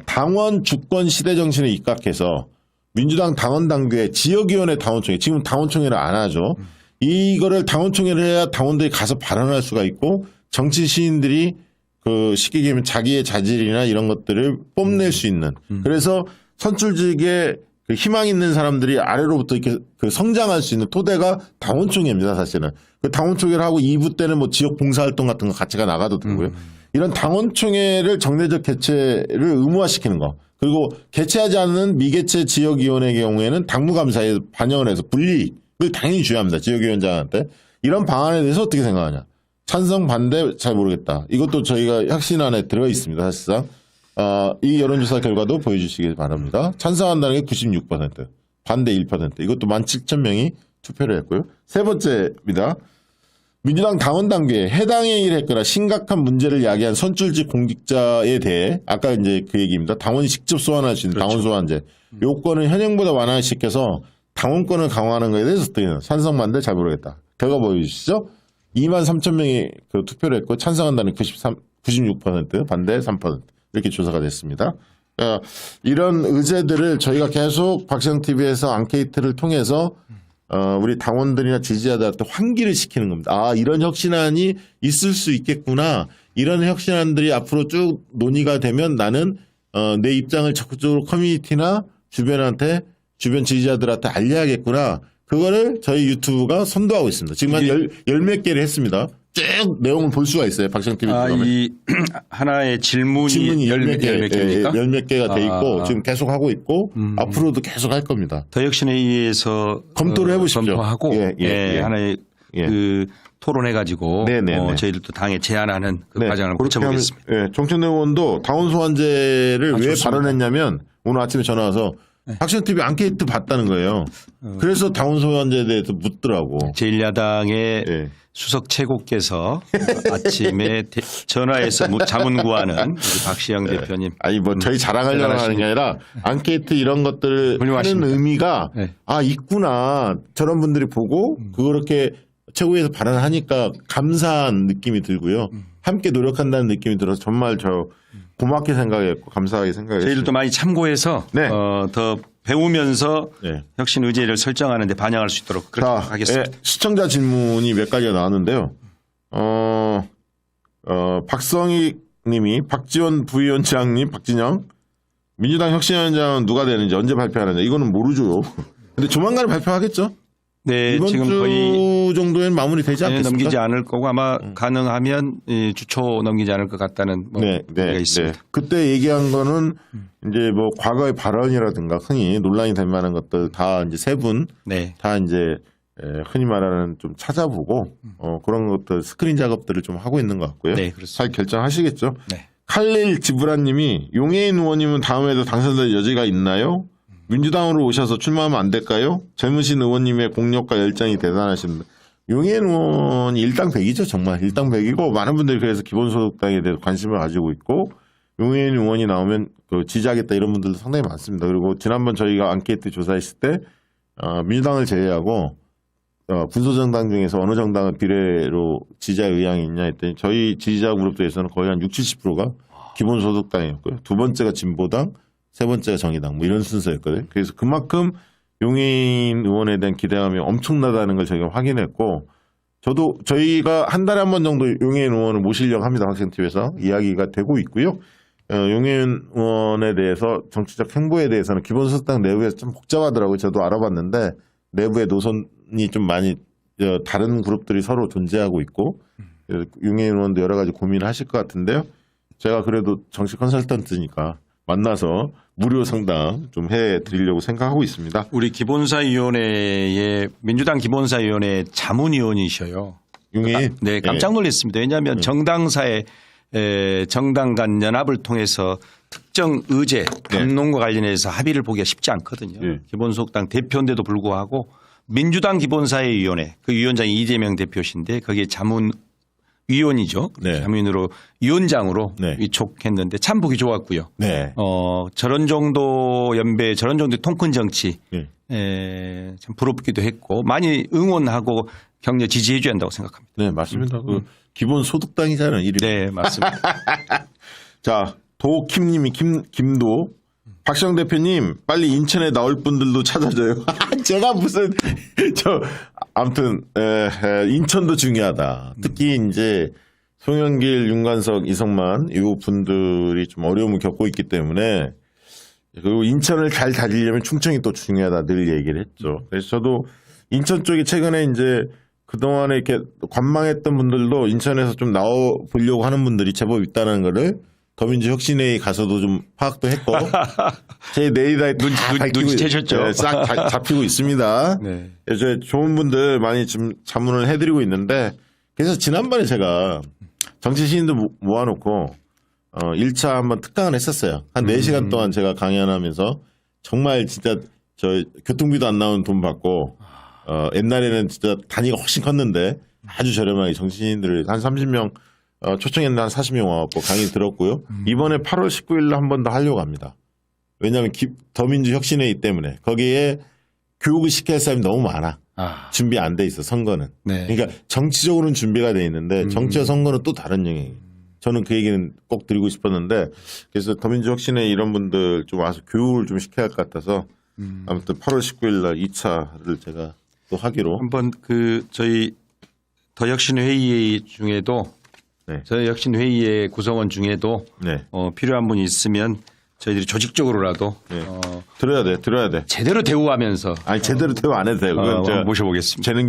당원 주권 시대 정신에 입각해서 민주당 당원 당규의 지역위원회 당원총회, 지금 당원총회를 안 하죠. 이거를 당원총회를 해야 당원들이 가서 발언할 수가 있고 정치 시인들이 그 쉽게 얘기하면 자기의 자질이나 이런 것들을 뽐낼 수 있는. 그래서 선출직에 그 희망 있는 사람들이 아래로부터 이렇게 그 성장할 수 있는 토대가 당원총회입니다, 사실은. 그 당원총회를 하고 2부 때는 뭐 지역 봉사활동 같은 거 같이 나가도 되고요. 이런 당원총회를 정례적 개최를 의무화시키는 거. 그리고 개최하지 않는 미개최 지역위원회의 경우에는 당무감사에 반영을 해서 분리를 당연히 줘야 합니다, 지역위원장한테. 이런 방안에 대해서 어떻게 생각하냐. 찬성, 반대 잘 모르겠다. 이것도 저희가 혁신안에 들어 있습니다, 사실상. 이 여론조사 결과도 보여주시기 바랍니다. 찬성한다는 게 96%, 반대 1%. 이것도 17,000명이 투표를 했고요. 세 번째입니다. 민주당 당원 단계에 해당 행위를 했거나 심각한 문제를 야기한 선출직 공직자에 대해 아까 이제 그 얘기입니다. 당원이 직접 소환할 수 있는 당원 소환제. 요건을 현행보다 완화시켜서 당원권을 강화하는 것에 대해서 어떻게 해요? 찬성 반대 잘 모르겠다. 결과 보여주시죠. 23,000명이 그 투표를 했고 찬성한다는 96%, 반대 3%. 이렇게 조사가 됐습니다. 이런 의제들을 저희가 계속 박시영TV에서 앙케이트를 통해서 우리 당원들이나 지지자들한테 환기를 시키는 겁니다. 아, 이런 혁신안이 있을 수 있겠구나. 이런 혁신안들이 앞으로 쭉 논의가 되면 나는 내 입장을 적극적으로 커뮤니티나 주변 지지자들한테 알려야겠구나. 그거를 저희 유튜브가 선도하고 있습니다. 지금 한 열 몇 개를 했습니다. 쭉 내용을 볼 수가 있어요. 박시영TV 들어가면. 이 하나의 질문이 열 몇 개입니까? 열 몇 개가 돼 있고 지금 계속 하고 있고 앞으로도 계속 할 겁니다. 더 혁신회의에서 검토를 해보십시오. 검토하고 하나의 그 토론해가지고 네네네. 저희들도 당에 제안하는 그 네, 과정을 그렇게 거쳐보겠습니다. 하면, 정청래 의원도 당원 소환제를 왜 좋습니다. 발언했냐면 오늘 아침에 전화 와서 박시영TV 앙케이트 봤다는 거예요. 그래서 당원 소환제에 대해서 묻더라고. 제1야당의 수석 최고께서 아침에 전화해서 자문 구하는 우리 박시영 대표님. 아니 뭐 저희 자랑하려고 하는 게 아니라 앙케이트 이런 것들을 하는 의미가 있구나. 저런 분들이 보고 그렇게 최고위에서 발언하니까 감사한 느낌이 들고요. 함께 노력한다는 느낌이 들어서 정말 저 고맙게 생각했고 감사하게 생각했어요. 저희들도 많이 참고해서 더 배우면서 혁신 의제를 설정하는 데 반영할 수 있도록 그렇게 하겠습니다. 시청자 질문이 몇 가지가 나왔는데요. 박성희 님이 박지원 부위원장님, 박진영 민주당 혁신위원장은 누가 되는지 언제 발표하는지 이거는 모르죠. 근데 조만간 발표하겠죠. 네, 이번 지금 주 거의 정도엔 마무리 되지 않겠습니까? 넘기지 않을 거고 아마 가능하면 주초 넘기지 않을 것 같다는 얘기가 있습니다. 그때 얘기한 거는 이제 뭐 과거의 발언이라든가 흔히 논란이 될 만한 것들 다 이제 세 분 다 이제 흔히 말하는 좀 찾아보고 그런 것들 스크린 작업들을 좀 하고 있는 것 같고요. 네, 그렇습니다. 잘 결정하시겠죠. 네. 칼릴 지브라님이 용해인 의원님은 다음에도 당선될 여지가 있나요? 민주당으로 오셔서 출마하면 안 될까요? 젊으신 의원님의 공력과 열정이 대단하십니다. 용해인 의원이 일당백이죠. 정말 일당백이고 많은 분들이 그래서 기본소득당에 대해서 관심을 가지고 있고 용해인 의원이 나오면 그 지지하겠다 이런 분들도 상당히 많습니다. 그리고 지난번 저희가 앙케이트 조사했을 때 민주당을 제외하고 군소정당 중에서 어느 정당은 비례로 지지할 의향이 있냐 했더니 저희 지지자 그룹에서는 거의 한 60, 70%가 기본소득당이었고요. 두 번째가 진보당, 세 번째가 정의당 뭐 이런 순서였거든요. 그래서 그만큼 용해인 의원에 대한 기대감이 엄청나다는 걸 저희가 확인했고 저희가 한 달에 한 번 정도 용해인 의원을 모시려고 합니다. 학생TV에서 이야기가 되고 있고요. 용해인 의원에 대해서 정치적 행보에 대해서는 기본소득당 내부에서 좀 복잡하더라고요. 저도 알아봤는데 내부의 노선이 좀 많이 다른 그룹들이 서로 존재하고 있고 용해인 의원도 여러 가지 고민을 하실 것 같은데요. 제가 그래도 정치 컨설턴트니까 만나서 무료 상담 좀 해드리려고 생각하고 있습니다. 우리 기본사위원회의 민주당 기본사위원회 자문위원이셔요. 용해인? 네, 깜짝 놀랐습니다. 왜냐하면 정당사의 정당 간 연합을 통해서 특정 의제, 담론과 관련해서 합의를 보기가 쉽지 않거든요. 기본소득당 대표인데도 불구하고 민주당 기본사회위원회 그 위원장이 이재명 대표신데 거기에 자문위원이죠. 자문으로 위원장으로 위촉했는데 참 보기 좋았고요. 저런 정도 연배, 저런 정도 통큰 정치 참 부럽기도 했고 많이 응원하고 격려 지지해 줘야 한다고 생각합니다. 네, 맞습니다. 기본소득당이잖아요. 이름이. 네, 맞습니다. 자, 도킴님이 김도 박시영 대표님 빨리 인천에 나올 분들도 찾아줘요. 제가 무슨 아무튼 인천도 중요하다. 특히 이제 송영길, 윤관석, 이성만 이 분들이 좀 어려움을 겪고 있기 때문에 그리고 인천을 잘 다지려면 충청이 또 중요하다 늘 얘기를 했죠. 그래서 저도 인천 쪽에 최근에 이제 그동안에 이렇게 관망했던 분들도 인천에서 좀 나와 보려고 하는 분들이 제법 있다는 거를 더민주혁신회의 가서도 좀 파악도 했고 제 네이버에 눈치채셨죠? 싹 잡히고 있습니다. 네. 그래서 좋은 분들 많이 지금 자문을 해드리고 있는데 그래서 지난번에 제가 정치 시인도 모아놓고 1차 한번 특강을 했었어요. 한 4시간 동안 제가 강연하면서 정말 진짜 저 교통비도 안 나오는 돈 받고 옛날에는 진짜 단위가 훨씬 컸는데 아주 저렴하게 정치인들을 한 30명 초청했는데 한 40명 와갖고 강의 들었고요. 이번에 8월 19일 한 번 더 하려고 합니다. 왜냐하면 더민주혁신회의 때문에 거기에 교육을 시켜야 할 사람이 너무 많아. 준비 안 돼 있어 선거는. 그러니까 정치적으로는 준비가 돼 있는데 정치와 선거는 또 다른 영역이에요. 저는 그 얘기는 꼭 드리고 싶었는데 그래서 더민주혁신회의 이런 분들 좀 와서 교육을 좀 시켜야 할 것 같아서 아무튼 8월 19일 날 2차를 제가 또 하기로. 한번 저희 더혁신회의 중에도 저희 혁신회의의 구성원 중에도 필요한 분이 있으면 저희들이 조직적으로라도 들어야 돼. 제대로 대우하면서 아니 제대로 대우 안 해도 돼요. 그건 제가 모셔보겠습니다. 재능